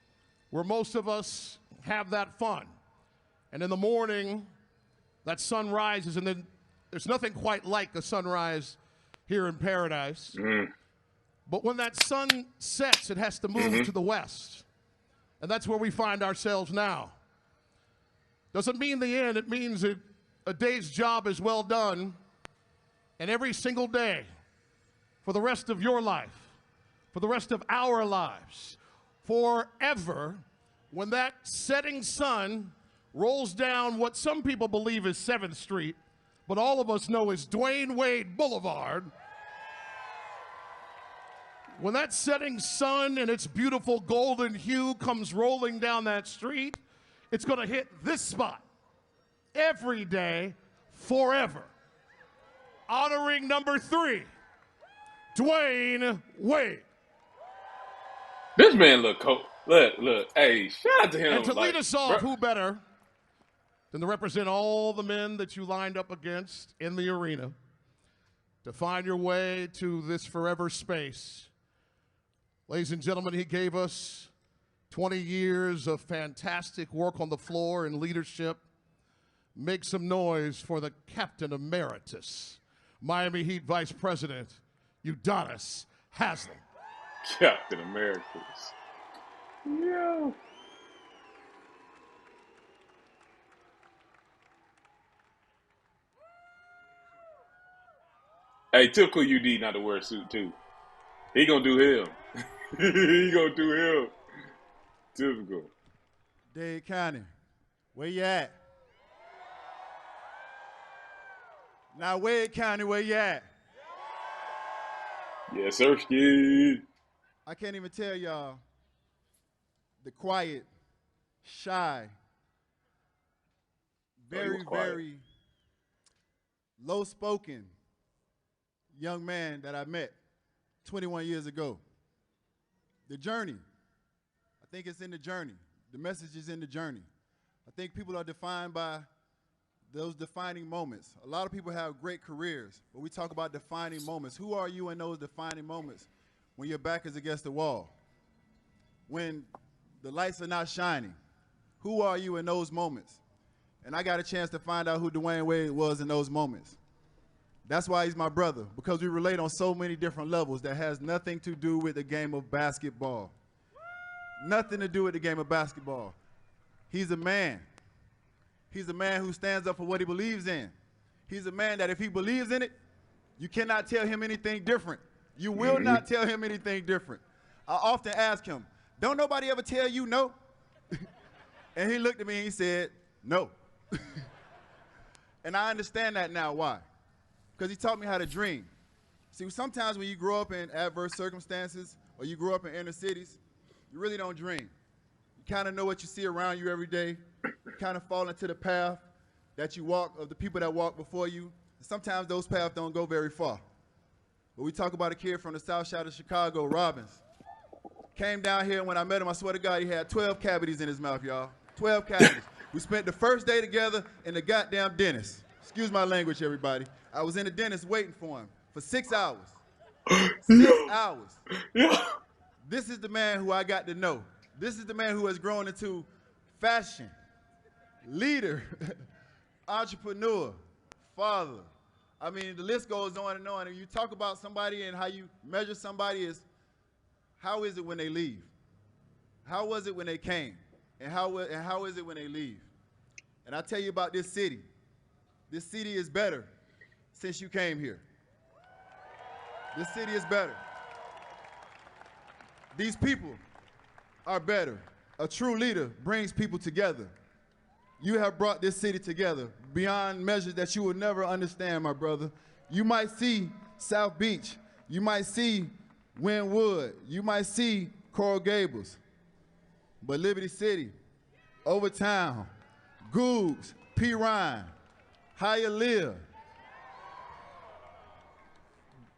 where most of us have that fun. And in the morning, that sun rises, and then there's nothing quite like a sunrise here in paradise. Mm. But when that sun sets, it has to move to the west. And that's where we find ourselves now. Doesn't mean the end. It means that a day's job is well done. And every single day, for the rest of your life, for the rest of our lives, forever, when that setting sun rolls down what some people believe is 7th Street, but all of us know is Dwyane Wade Boulevard, when that setting sun and its beautiful golden hue comes rolling down that street, it's going to hit this spot every day, forever. Honoring number 3, Dwyane Wade. This man look cool. Look. Hey, shout out to him. And to lead us off, bro. who better than to represent all the men that you lined up against in the arena to find your way to this forever space. Ladies and gentlemen, he gave us 20 years of fantastic work on the floor and leadership. Make some noise for the Captain Emeritus, Miami Heat Vice President, Udonis Haslem. Captain Emeritus. Yeah. Hey, typical UD not to wear a suit too. He gonna do him. He gonna do him. Typical. Dade County, where you at? Now, Wade County, where you at? Yes, sir, Ski. I can't even tell y'all the quiet, shy, very low-spoken young man that I met 21 years ago. The journey, I think it's in the journey. The message is in the journey. I think people are defined by those defining moments. A lot of people have great careers, but we talk about defining moments. Who are you in those defining moments when your back is against the wall? When the lights are not shining. Who are you in those moments? And I got a chance to find out who Dwyane Wade was in those moments. That's why he's my brother, because we relate on so many different levels that has nothing to do with the game of basketball. Nothing to do with the game of basketball. He's a man. He's a man who stands up for what he believes in. He's a man that if he believes in it, you cannot tell him anything different. You will not tell him anything different. I often ask him, don't nobody ever tell you no? And he looked at me and he said, no. And I understand that now. Why? Because he taught me how to dream. See, sometimes when you grow up in adverse circumstances or you grow up in inner cities, you really don't dream. You kind of know what you see around you every day. You kind of fall into the path that you walk, of the people that walk before you. And sometimes those paths don't go very far. But we talk about a kid from the south side of Chicago, Robbins. Came down here, and when I met him, I swear to God, he had 12 cavities in his mouth, y'all. 12 cavities. We spent the first day together in the goddamn dentist. Excuse my language, everybody. I was in the dentist waiting for him for 6 hours. 6 hours. This is the man who I got to know. This is the man who has grown into fashion, leader, entrepreneur, father. I mean, the list goes on and on. And you talk about somebody and how you measure somebody is, how is it when they leave? How was it when they came? And how is it when they leave? And I tell you about this city. This city is better since you came here. This city is better. These people are better. A true leader brings people together. You have brought this city together beyond measures that you will never understand, my brother. You might see South Beach. You might see Wynwood. You might see Coral Gables. But Liberty City, Overtown, Googs, P. Ryan, Hialeah,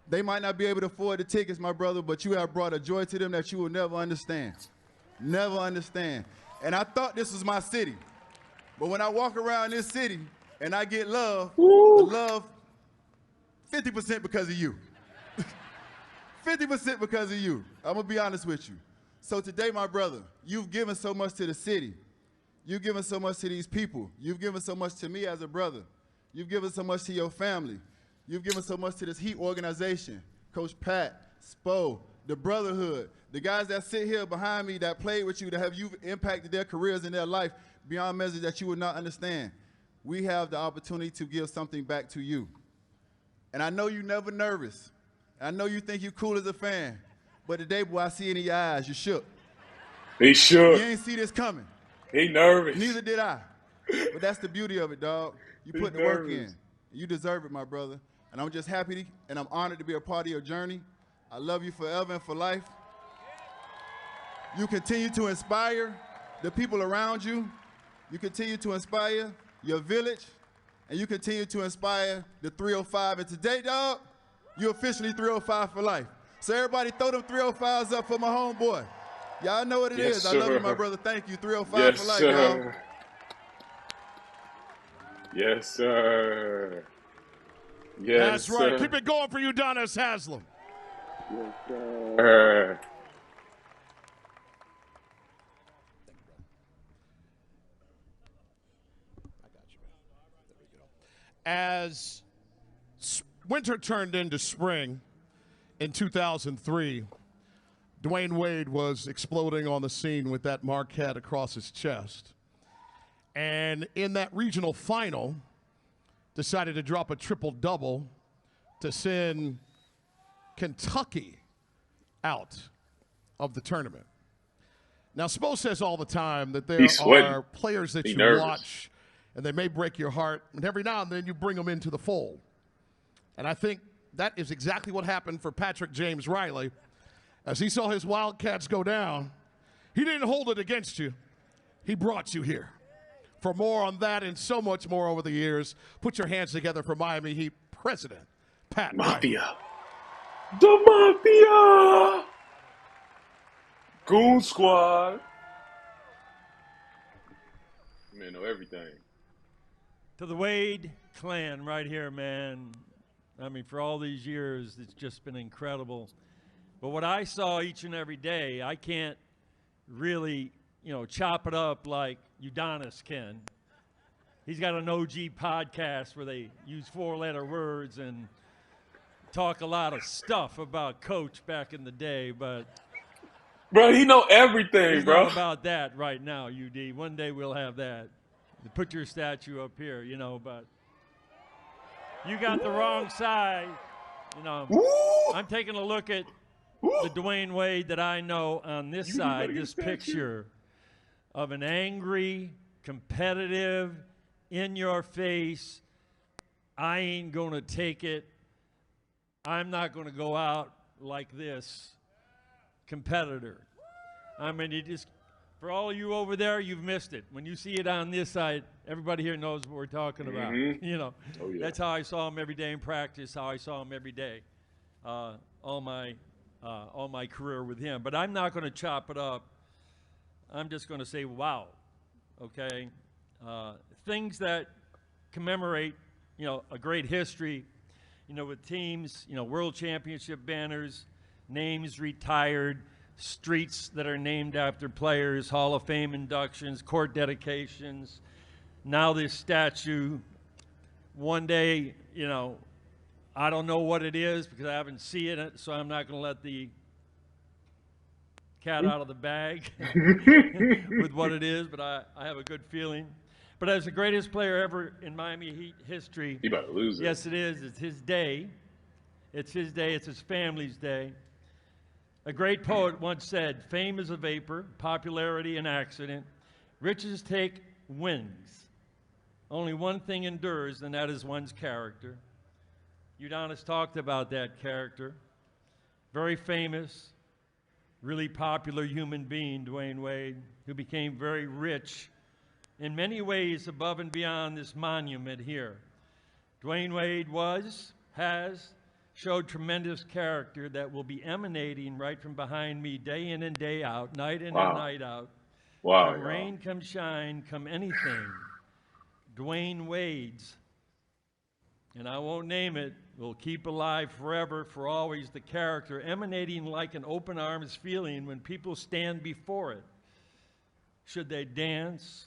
they might not be able to afford the tickets, my brother, but you have brought a joy to them that you will never understand. Never understand. And I thought this was my city. But when I walk around this city and I get love, the love 50% because of you. 50% because of you. I'm going to be honest with you. So today, my brother, you've given so much to the city. You've given so much to these people. You've given so much to me as a brother. You've given so much to your family. You've given so much to this Heat organization, Coach Pat, Spo, the brotherhood, the guys that sit here behind me that played with you, that have you impacted their careers and their life beyond measures that you would not understand. We have the opportunity to give something back to you. And I know you're never nervous. I know you think you're cool as a fan. But today, boy, I see in your eyes, you shook. He shook. You ain't see this coming. He nervous. Neither did I. But that's the beauty of it, dog. You put the work in. You deserve it, my brother. And I'm just happy and I'm honored to be a part of your journey. I love you forever and for life. You continue to inspire the people around you. You continue to inspire your village. And you continue to inspire the 305. And today, dog, you're officially 305 for life. So everybody throw them 305s up for my homeboy. Y'all know what it is. Sir. I love you, my brother. Thank you. 305 for life, y'all. Yes, sir. Yes, that's right. Sir. Keep it going for Udonis Haslem. Yes, sir. As winter turned into spring in 2003, Dwyane Wade was exploding on the scene with that Marquette across his chest. And in that regional final, decided to drop a triple-double to send Kentucky out of the tournament. Now, Spo says all the time that there are players that you watch, and they may break your heart, and every now and then you bring them into the fold. And I think that is exactly what happened for Patrick James Riley. As he saw his Wildcats go down, he didn't hold it against you. He brought you here. For more on that and so much more over the years, put your hands together for Miami Heat President Pat Mafia. Riley. The Mafia. Goon Squad. Man, know everything. To the Wade clan right here, man. I mean, for all these years, it's just been incredible. But what I saw each and every day, I can't really, chop it up like Udonis can. He's got an OG podcast where they use 4-letter words and talk a lot of stuff about Coach back in the day, but bro, he know everything, it's bro. not about that right now, UD. One day we'll have that. Put your statue up here, but you got the wrong side. I'm taking a look at the Dwyane Wade that I know on this side, this picture of an angry, competitive, in your face, I ain't going to take it. I'm not going to go out like this competitor. I mean, for all of you over there, you've missed it. When you see it on this side, everybody here knows what we're talking about. Oh, yeah. That's how I saw him every day in practice, how I saw him every day, all my career with him. But I'm not going to chop it up. I'm just going to say, wow, okay? Things that commemorate, a great history, with teams, world championship banners, names retired, streets that are named after players, Hall of Fame inductions, court dedications. Now this statue, one day, I don't know what it is because I haven't seen it, so I'm not going to let the cat out of the bag with what it is, but I have a good feeling. But as the greatest player ever in Miami Heat history, he about to lose it. Yes, it is. It's his day. It's his day. It's his family's day. A great poet once said, "Fame is a vapor, popularity an accident. Riches take wings. Only one thing endures, and that is one's character." Udonis talked about that character. Very famous, really popular human being, Dwyane Wade, who became very rich in many ways above and beyond this monument here. Dwyane Wade showed tremendous character that will be emanating right from behind me day in and day out, night in and night out. Wow. Come rain, come shine, come anything. Dwyane Wade's, and I won't name it, will keep alive forever, for always, the character emanating like an open arms feeling when people stand before it. Should they dance?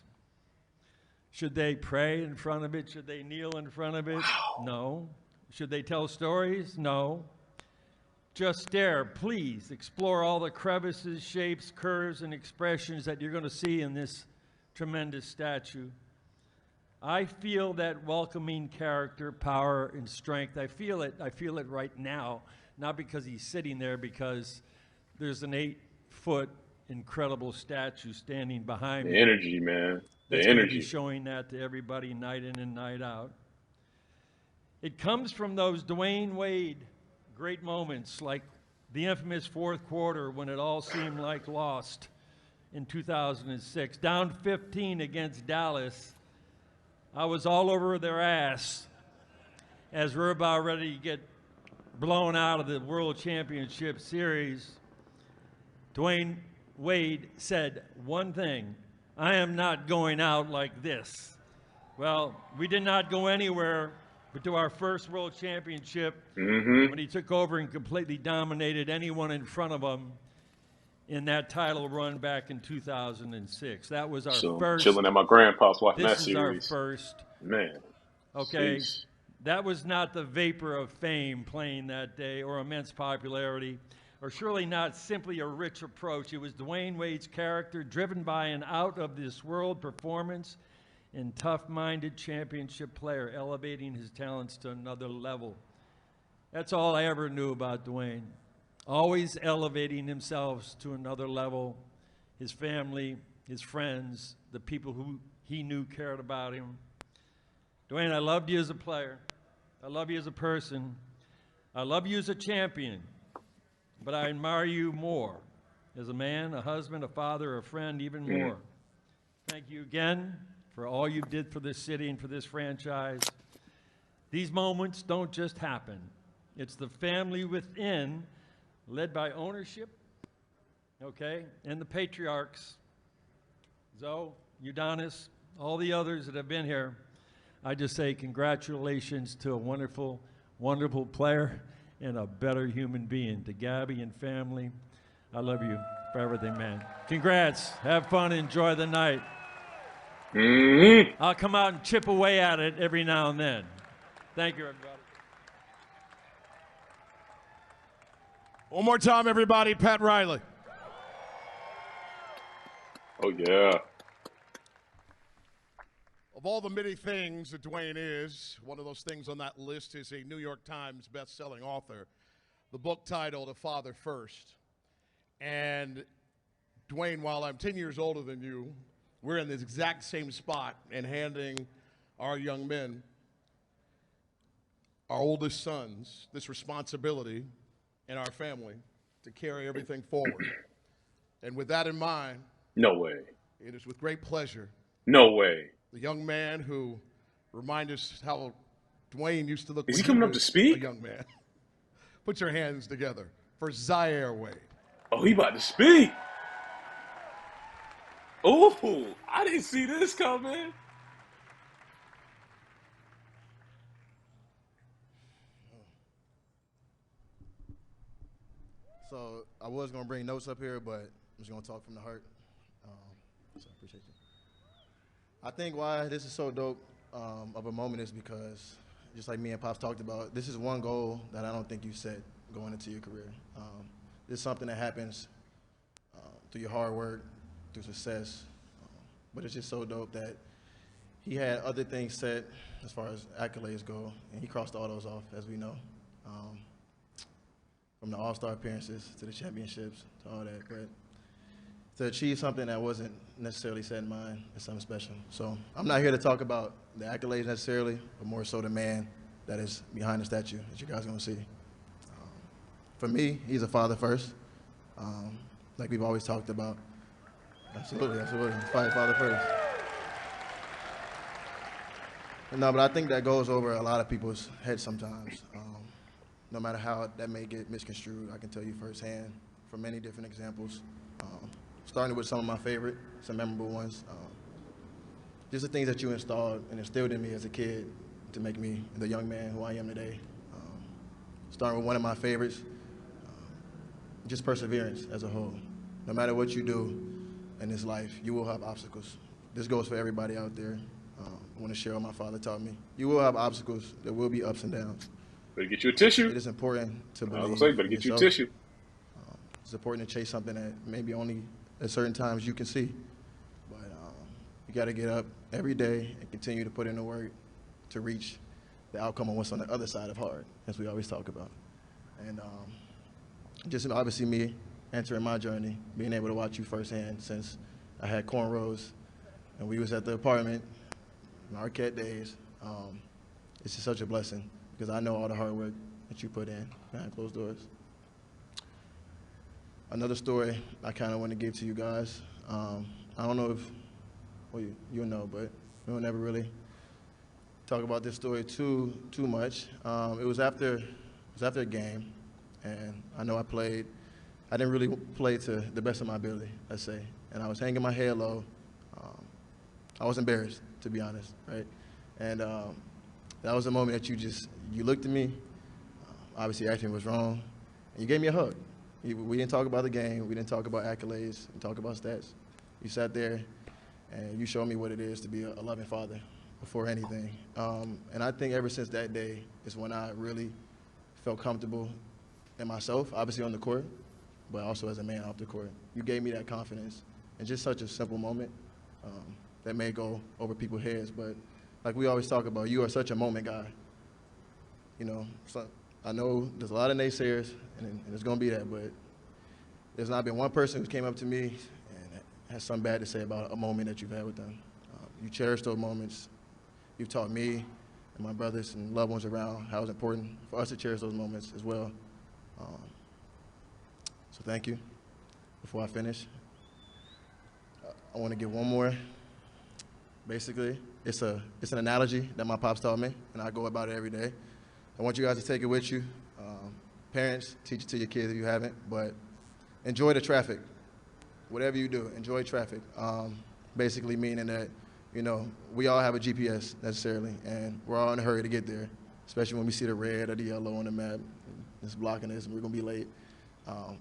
Should they pray in front of it? Should they kneel in front of it? Wow. No. Should they tell stories? No. Just stare, please. Explore all the crevices, shapes, curves, and expressions that you're going to see in this tremendous statue. I feel that welcoming character, power, and strength. I feel it right now, not because he's sitting there, because there's an 8-foot incredible statue standing behind me. The energy, man. That's going to be showing that to everybody night in and night out. It comes from those Dwyane Wade great moments, like the infamous fourth quarter when it all seemed like lost in 2006. Down 15 against Dallas. I was all over their ass as we're about ready to get blown out of the World Championship Series. Dwyane Wade said one thing: I am not going out like this. Well, we did not go anywhere but to our first World Championship when he took over and completely dominated anyone in front of him in that title run back in 2006. That was our first. Chilling at my grandpa's watching that This series. is our first. Man. Okay. Jeez. That was not the vapor of fame playing that day or immense popularity, or surely not simply a rich approach. It was Dwyane Wade's character driven by an out-of-this-world performance and tough-minded championship player, elevating his talents to another level. That's all I ever knew about Dwyane. Always elevating himself to another level. His family, his friends, the people who he knew cared about him. Dwyane, I loved you as a player. I love you as a person. I love you as a champion. But I admire you more as a man, a husband, a father, a friend, even more. Thank you again for all you did for this city and for this franchise. These moments don't just happen. It's the family within, led by ownership, okay, and the patriarchs, Zoe, Udonis, all the others that have been here. I just say congratulations to a wonderful, wonderful player and a better human being. To Gabby and family, I love you for everything, man. Congrats. Have fun. Enjoy the night. I'll come out and chip away at it every now and then. Thank you, everybody. One more time, everybody. Pat Riley. Oh, yeah. Of all the many things that Dwyane is, one of those things on that list is a New York Times best-selling author. The book titled A Father First. And Dwyane, while I'm 10 years older than you, we're in this exact same spot and handing our young men, our oldest sons, this responsibility in our family to carry everything forward. And with that in mind, no way. It is with great pleasure. No way. The young man who reminds us how Dwyane used to look. Is he coming up to speak? A young man. Put your hands together for Zaire Wade. Oh, he about to speak. Oh, I didn't see this coming. So I was going to bring notes up here, but I'm just going to talk from the heart. So I appreciate you. I think why this is so dope of a moment is because, just like me and Pops talked about, this is one goal that I don't think you set going into your career. This is something that happens through your hard work, through success, but it's just so dope that he had other things set as far as accolades go, and he crossed all those off, as we know. From the All-Star appearances to the championships to all that, but to achieve something that wasn't necessarily set in mind is something special. So I'm not here to talk about the accolades necessarily, but more so the man that is behind the statue that you guys are gonna see. For me, he's a father first, like we've always talked about. Absolutely, absolutely, father first. No, but I think that goes over a lot of people's heads sometimes. No matter how that may get misconstrued, I can tell you firsthand from many different examples. Starting with some of my favorite, some memorable ones. Just the things that you installed and instilled in me as a kid to make me the young man who I am today. Starting with one of my favorites, just perseverance as a whole. No matter what you do in this life, you will have obstacles. This goes for everybody out there. I want to share what my father taught me. You will have obstacles. There will be ups and downs. Better get you a tissue. It is important to believe. I was saying, better get you a tissue. It's important to chase something that maybe only at certain times you can see. But you got to get up every day and continue to put in the work to reach the outcome of what's on the other side of hard, as we always talk about. And just obviously me entering my journey, being able to watch you firsthand since I had cornrows and we was at the apartment, Marquette days. It's just such a blessing because I know all the hard work that you put in behind closed doors. Another story I kind of want to give to you guys. I don't know if, well, you'll know, but we'll never really talk about this story too much. It was after a game, and I know I played. I didn't really play to the best of my ability, let's say, and I was hanging my head low. I was embarrassed, to be honest, right? And that was a moment that you looked at me. Obviously, everything was wrong, and you gave me a hug. We didn't talk about the game. We didn't talk about accolades. We talked about stats. You sat there, and you showed me what it is to be a loving father before anything. And I think ever since that day is when I really felt comfortable in myself, obviously on the court, but also as a man off the court. You gave me that confidence. And just such a simple moment that may go over people's heads, but like we always talk about, you are such a moment guy. You know, so I know there's a lot of naysayers, and there's going to be that, but there's not been one person who came up to me and has something bad to say about a moment that you've had with them. You cherish those moments. You've taught me and my brothers and loved ones around how it's important for us to cherish those moments as well. So thank you. Before I finish, I want to give one more. Basically, it's an analogy that my pops taught me, and I go about it every day. I want you guys to take it with you. Parents, teach it to your kids if you haven't, but enjoy the traffic. Whatever you do, enjoy traffic. Basically meaning that, you know, we all have a GPS necessarily, and we're all in a hurry to get there, especially when we see the red or the yellow on the map. It's blocking us, and we're going to be late.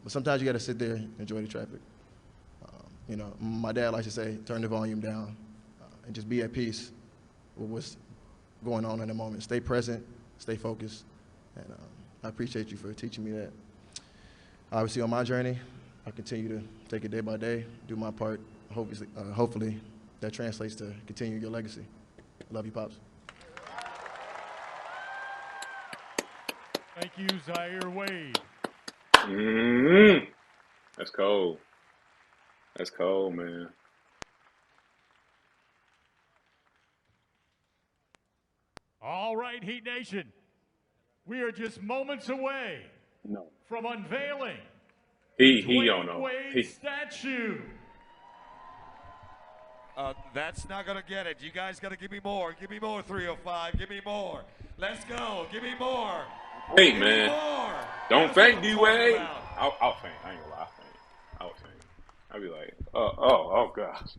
But sometimes you got to sit there and enjoy the traffic. You know, my dad likes to say, turn the volume down and just be at peace with what's going on in the moment. Stay present, stay focused, and I appreciate you for teaching me that. Obviously, on my journey, I continue to take it day by day, do my part. Hopefully, that translates to continue your legacy. Love you, Pops. Thank you, Zaire Wade. That's cold. That's cold, man. All right, Heat Nation. We are just moments away from unveiling He Dwyane don't know. Wade's statue. That's not going to get it. You guys got to give me more. Give me more, 305. Give me more. Let's go. Give me more. Hey, give man. Me more. Don't faint, Dwyane. I'll faint. I ain't gonna lie. I'll faint. I'll be like, oh gosh.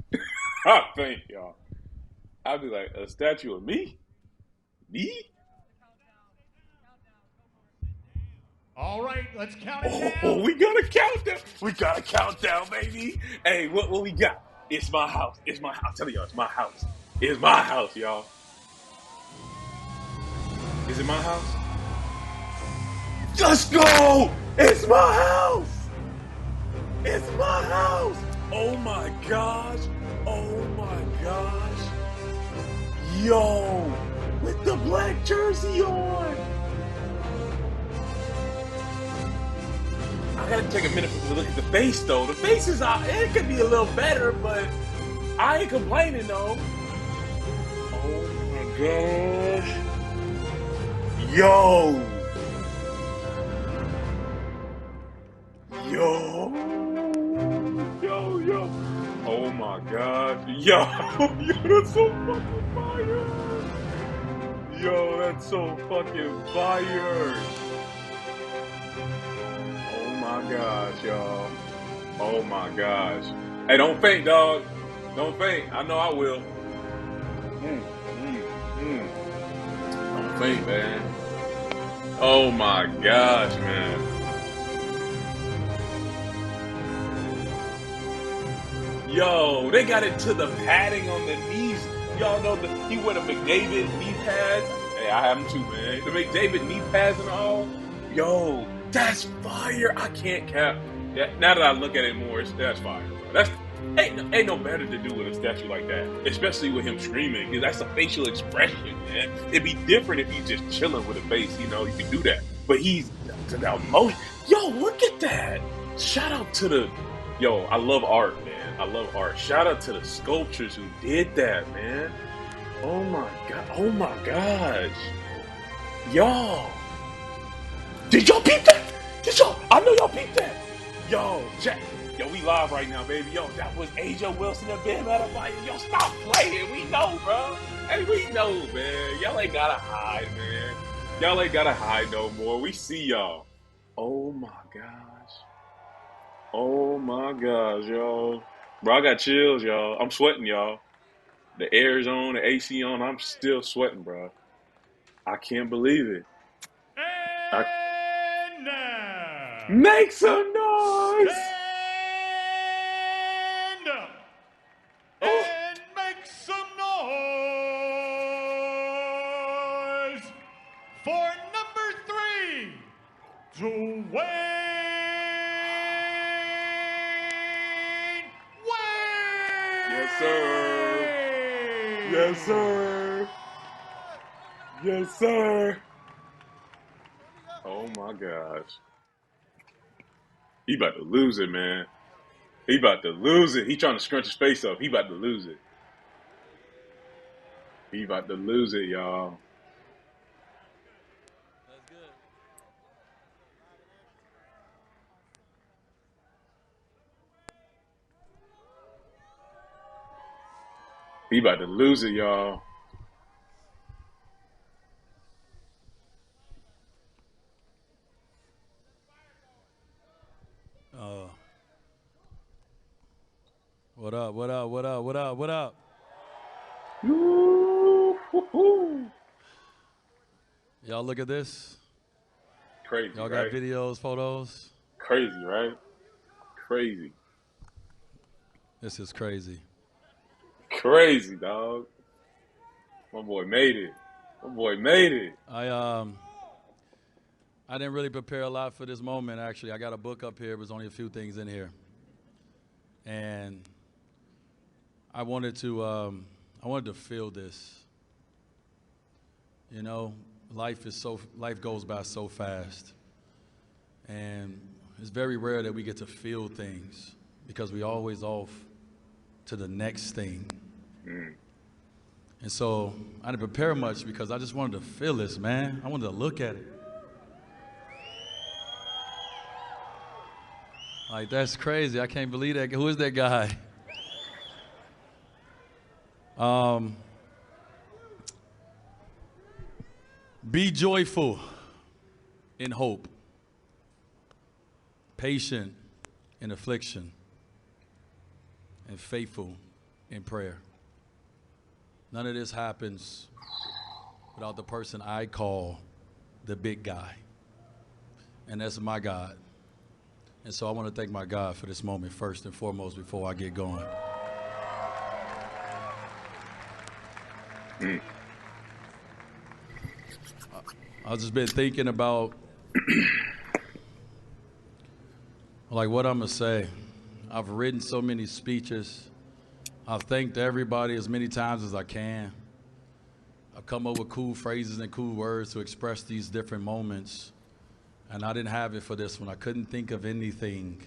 I'll faint, y'all. I'll be like, a statue of me? Me? All right, let's count it down. Oh, we got a countdown. We got a countdown, baby. Hey, what we got? It's my house. It's my house. I'm telling y'all, it's my house. It's my house, y'all. Is it my house? Let's go! It's my house! It's my house! Oh my gosh! Oh my gosh! Yo! With the black jersey on! I gotta take a minute to look at the face though. The face is out. It could be a little better, but I ain't complaining though. Oh my gosh! Yo! Yo! Oh my God. Yo, that's so fucking fire. Yo, that's so fucking fire. Oh my gosh, y'all. Oh my gosh. Hey, don't faint, dog. Don't faint. I know I will. Don't faint, man. Oh my gosh, man. Yo, they got it to the padding on the knees. Y'all know he wear the McDavid knee pads. Hey, I have them too, man. The McDavid knee pads and all. Yo, that's fire. I can't cap. Now that I look at it more, that's fire, bro. That's ain't no better to do with a statue like that, especially with him screaming. Because that's a facial expression, man. It'd be different if he's just chilling with a face. You know, you can do that. But he's to the emotion. Yo, look at that. Shout out to the. Yo, I love art, man. I love art. Shout out to the sculptors who did that, man. Oh my God. Oh my gosh. Y'all. Did y'all peep that? I know y'all peeped that. Yo, Jack. Yo, we live right now, baby. Yo, that was Asia Wilson and Ben Adebayo. Yo, stop playing. We know, bro. Hey, we know, man. Y'all ain't gotta hide, man. Y'all ain't gotta hide no more. We see y'all. Oh my gosh. Oh my gosh, y'all. Bro, I got chills, y'all. I'm sweating, y'all. The air's on, the AC on. I'm still sweating, bro. I can't believe it. And now, make some noise! Stand up and make some noise for number 3, Dwyane Wade! Yes, sir. Yes, sir. Yes, sir. Oh my gosh. He about to lose it, man. He about to lose it. He trying to scrunch his face up. He about to lose it. He about to lose it, y'all. That's good. He about to lose it, y'all. What up, what up, what up, what up, what up? Y'all look at this. Crazy, Y'all right? got videos, photos? Crazy, right? Crazy. This is crazy. Crazy, dog. My boy made it. My boy made it. I didn't really prepare a lot for this moment, actually. I got a book up here. There's only a few things in here. And I wanted to feel this. You know, life goes by so fast. And it's very rare that we get to feel things because we always off to the next thing. And so I didn't prepare much because I just wanted to feel this, man. I wanted to look at it. Like, that's crazy. I can't believe that. Who is that guy? Be joyful in hope, patient in affliction, and faithful in prayer. None of this happens without the person I call the big guy. And that's my God. And so I want to thank my God for this moment first and foremost before I get going. I've just been thinking about like what I'm going to say. I've written so many speeches. I've thanked everybody as many times as I can. I've come up with cool phrases and cool words to express these different moments. And I didn't have it for this one. I couldn't think of anything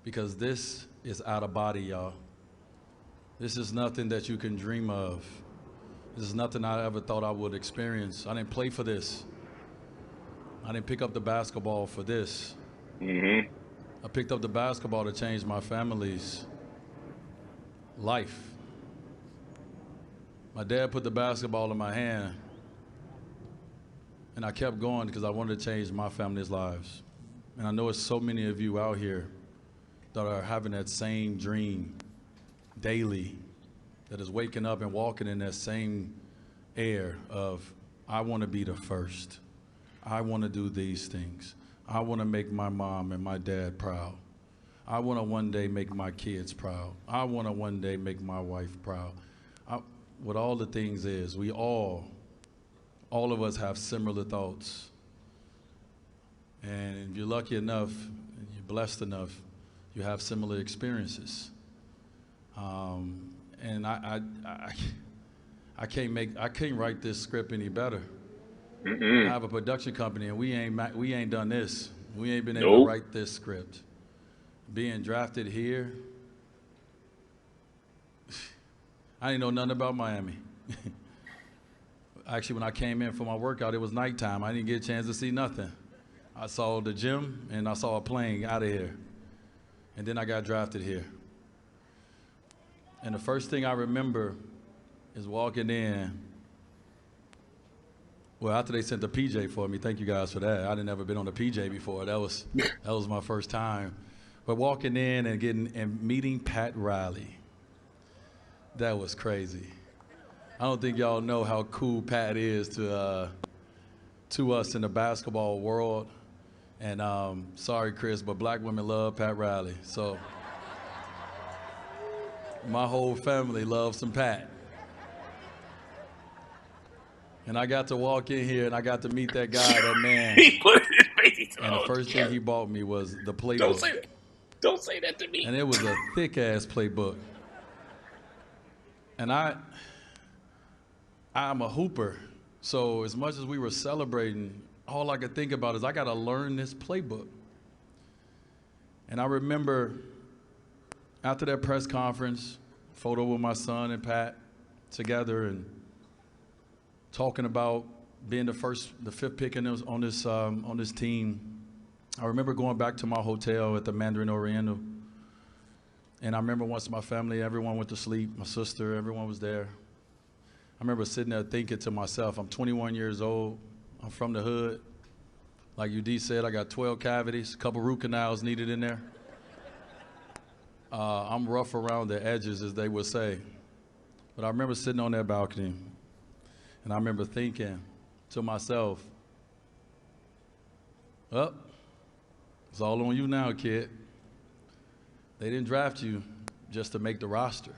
because this is out of body, y'all. This is nothing that you can dream of. This is nothing I ever thought I would experience. I didn't play for this. I didn't pick up the basketball for this. I picked up the basketball to change my family's life. My dad put the basketball in my hand, and I kept going because I wanted to change my family's lives. And I know it's so many of you out here that are having that same dream daily, that is waking up and walking in that same air of, I want to be the first. I want to do these things. I want to make my mom and my dad proud. I want to one day make my kids proud. I want to one day make my wife proud. What all the things is, we all of us have similar thoughts. And if you're lucky enough, and you're blessed enough, you have similar experiences. And I can't write this script any better. I have a production company, and we ain't done this. We ain't been able to write this script. Being drafted here, I didn't know nothing about Miami. Actually, when I came in for my workout, it was nighttime. I didn't get a chance to see nothing. I saw the gym, and I saw a plane out of here. And then I got drafted here. And the first thing I remember is walking in. Well, after they sent the PJ for me, thank you guys for that. I'd never been on the PJ before. That was my first time. But walking in and meeting Pat Riley, that was crazy. I don't think y'all know how cool Pat is to us in the basketball world. And sorry, Chris, but black women love Pat Riley. So my whole family loves some Pat. And I got to walk in here and I got to meet that guy, that man. He put his face And the first thing he bought me was the playbook. Don't say that. Don't say that to me. And it was a thick-ass playbook. And I'm a hooper. So as much as we were celebrating, all I could think about is I got to learn this playbook. And I remember after that press conference, photo with my son and Pat together and talking about being the fifth pick on this team. I remember going back to my hotel at the Mandarin Oriental. And I remember once my family, everyone went to sleep, my sister, everyone was there. I remember sitting there thinking to myself, I'm 21 years old, I'm from the hood. Like UD said, I got 12 cavities, a couple root canals needed in there. I'm rough around the edges, as they would say. But I remember sitting on that balcony, and I remember thinking to myself, It's all on you now, kid. They didn't draft you just to make the roster.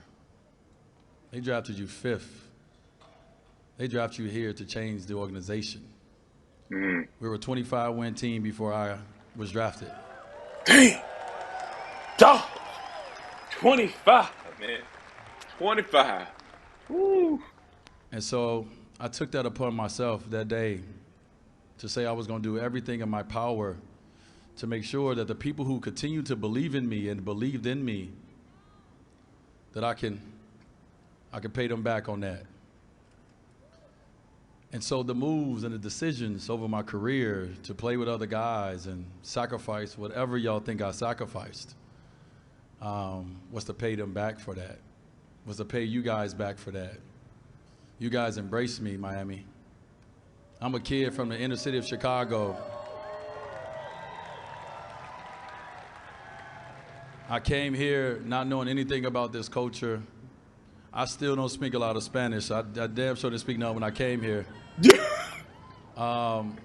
They drafted you 5th. They drafted you here to change the organization. We were a 25-win team before I was drafted. Damn. Dog. 25, man. 25. Woo. And so I took that upon myself that day to say I was going to do everything in my power to make sure that the people who continue to believe in me and believed in me, that I can pay them back on that. And so the moves and the decisions over my career to play with other guys and sacrifice whatever y'all think I sacrificed was to pay them back for that, was to pay you guys back for that. You guys embraced me, Miami. I'm a kid from the inner city of Chicago. I came here not knowing anything about this culture. I still don't speak a lot of Spanish. I damn sure didn't speak none when I came here. And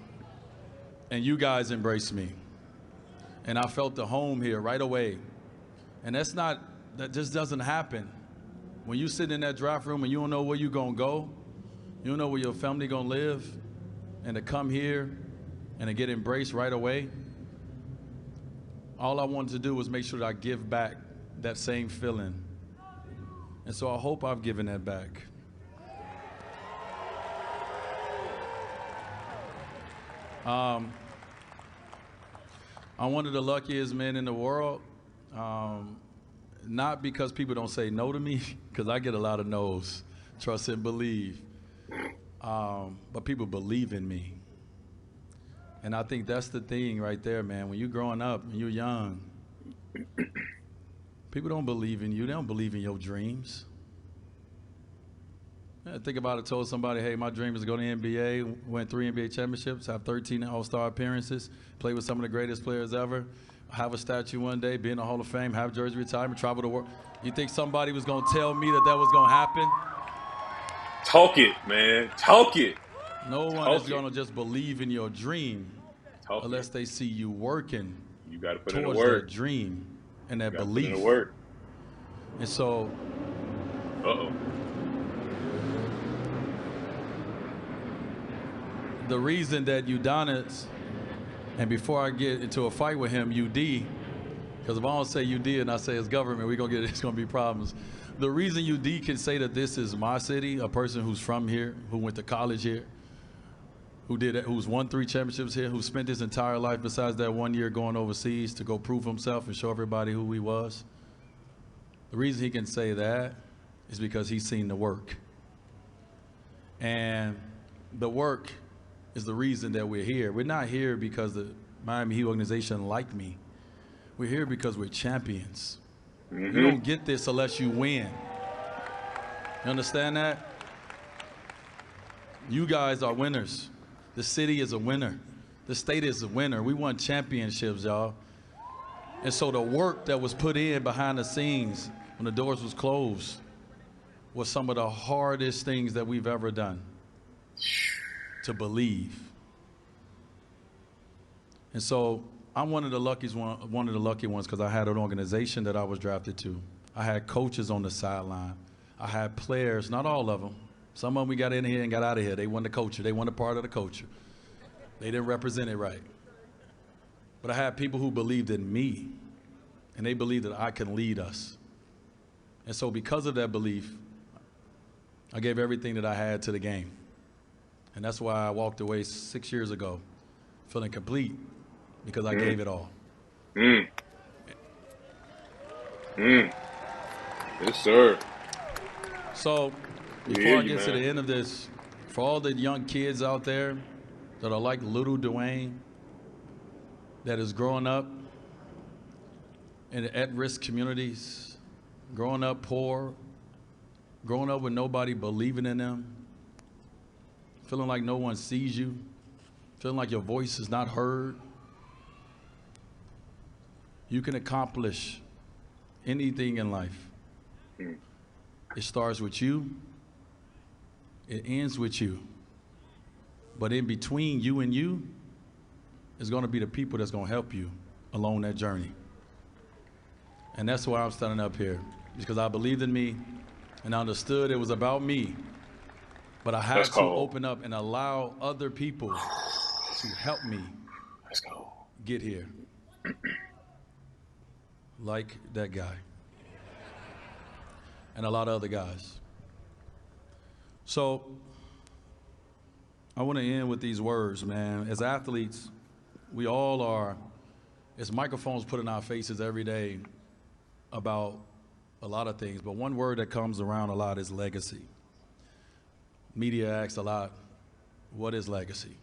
you guys embraced me. And I felt the home here right away. And that just doesn't happen. When you sit in that draft room and you don't know where you're gonna go, you don't know where your family gonna live, and to come here and to get embraced right away, all I wanted to do was make sure that I give back that same feeling. And so I hope I've given that back. I'm one of the luckiest men in the world, not because people don't say no to me, because I get a lot of no's, trust and believe, but people believe in me. And I think that's the thing right there, man. When you're growing up and you're young, people don't believe in you. They don't believe in your dreams. Yeah, think about it. Told somebody, hey, my dream is to go to the NBA, win 3 NBA championships, have 13 All-Star appearances, play with some of the greatest players ever, have a statue one day, be in the Hall of Fame, have jersey retirement, travel the world. You think somebody was going to tell me that was going to happen? Talk it, man. Talk it. No one is going to just believe in your dream unless they see you working you gotta put in the towards work. that dream and that Put belief. in the work. And so, the reason that Udonis, and before I get into a fight with him, UD, because if I don't say UD and I say it's government, it's gonna be problems. The reason UD can say that this is my city, a person who's from here, who went to college here, who's won 3 championships here, who spent his entire life besides that 1 year going overseas to go prove himself and show everybody who he was. The reason he can say that is because he's seen the work. And the work is the reason that we're here. We're not here because the Miami Heat organization like me. We're here because we're champions. You don't get this unless you win. You understand that? You guys are winners. The city is a winner. The state is a winner. We won championships, y'all. And so the work that was put in behind the scenes when the doors was closed was some of the hardest things that we've ever done to believe. And so I'm one of the lucky ones because I had an organization that I was drafted to. I had coaches on the sideline. I had players, not all of them. Some of them we got in here and got out of here. They won the culture. They won a part of the culture. They didn't represent it right. But I had people who believed in me, and they believed that I can lead us. And so because of that belief, I gave everything that I had to the game. And that's why I walked away 6 years ago feeling complete, because I gave it all. Yes, sir. So before I get to the end of this, for all the young kids out there that are like little Dwyane, that is growing up in at-risk communities, growing up poor, growing up with nobody believing in them, feeling like no one sees you, feeling like your voice is not heard, you can accomplish anything in life. It starts with you. It ends with you. But in between you and you is going to be the people that's going to help you. along that journey. And that's why I'm standing up here, because I believed in me and I understood it was about me. But I had to open up and allow other people to help me get here. Like that guy. And a lot of other guys. So I want to end with these words, man. As athletes, we all are, it's microphones put in our faces every day about a lot of things, but one word that comes around a lot is legacy. Media asks a lot, what is legacy?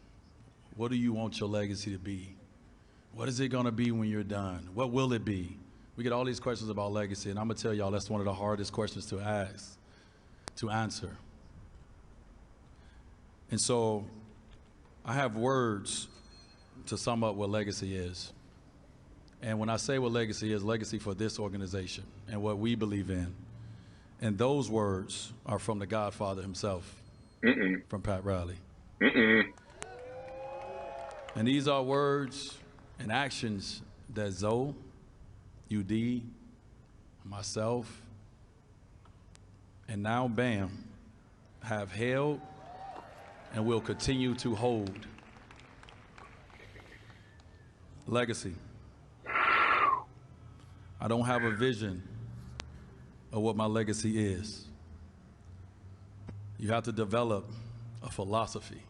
What do you want your legacy to be? What is it gonna be when you're done? What will it be? We get all these questions about legacy, and I'm gonna tell y'all that's one of the hardest questions to ask, to answer. And so I have words to sum up what legacy is. And when I say what legacy is, legacy for this organization and what we believe in. And those words are from the Godfather himself, from Pat Riley. And these are words and actions that Zoe, UD, myself, and now Bam have held and will continue to hold. Legacy. I don't have a vision of what my legacy is. You have to develop a philosophy.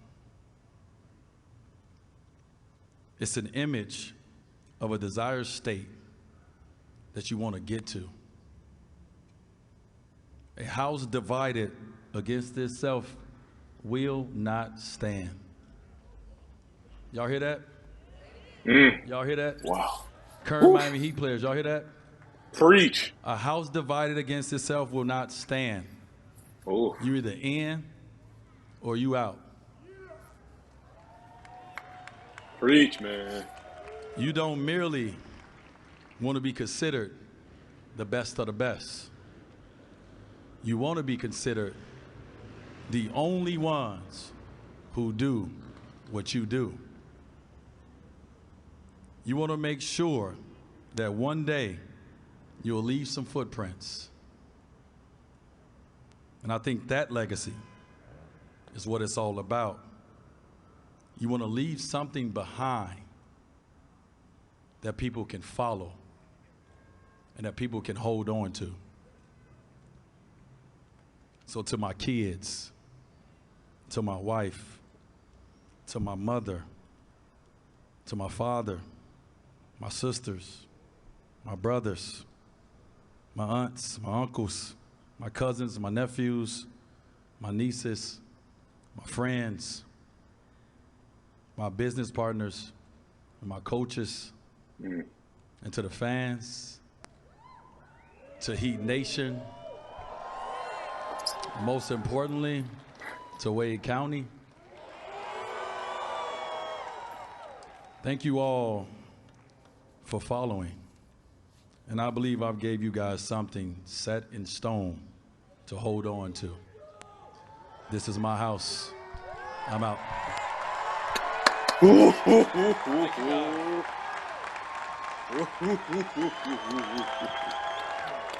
It's an image of a desired state that you want to get to. A house divided against itself will not stand. Y'all hear that? Y'all hear that? Wow. Current Miami Heat players, y'all hear that? Preach. A house divided against itself will not stand. Ooh. You either in or you out. Preach, man. You don't merely want to be considered the best of the best. You want to be considered the only ones who do what you do. You want to make sure that one day you'll leave some footprints. And I think that legacy is what it's all about. You want to leave something behind that people can follow and that people can hold on to. So to my kids, to my wife, to my mother, to my father, my sisters, my brothers, my aunts, my uncles, my cousins, my nephews, my nieces, my friends, my business partners, and my coaches, and to the fans, to Heat Nation, most importantly, to Wade County. Thank you all for following. And I believe I've gave you guys something set in stone to hold on to. This is my house. I'm out.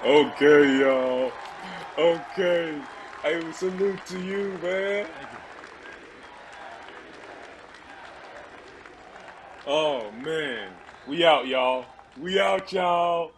Okay, y'all. Okay. Hey, salute to you, man. Oh, man. We out, y'all. We out, y'all.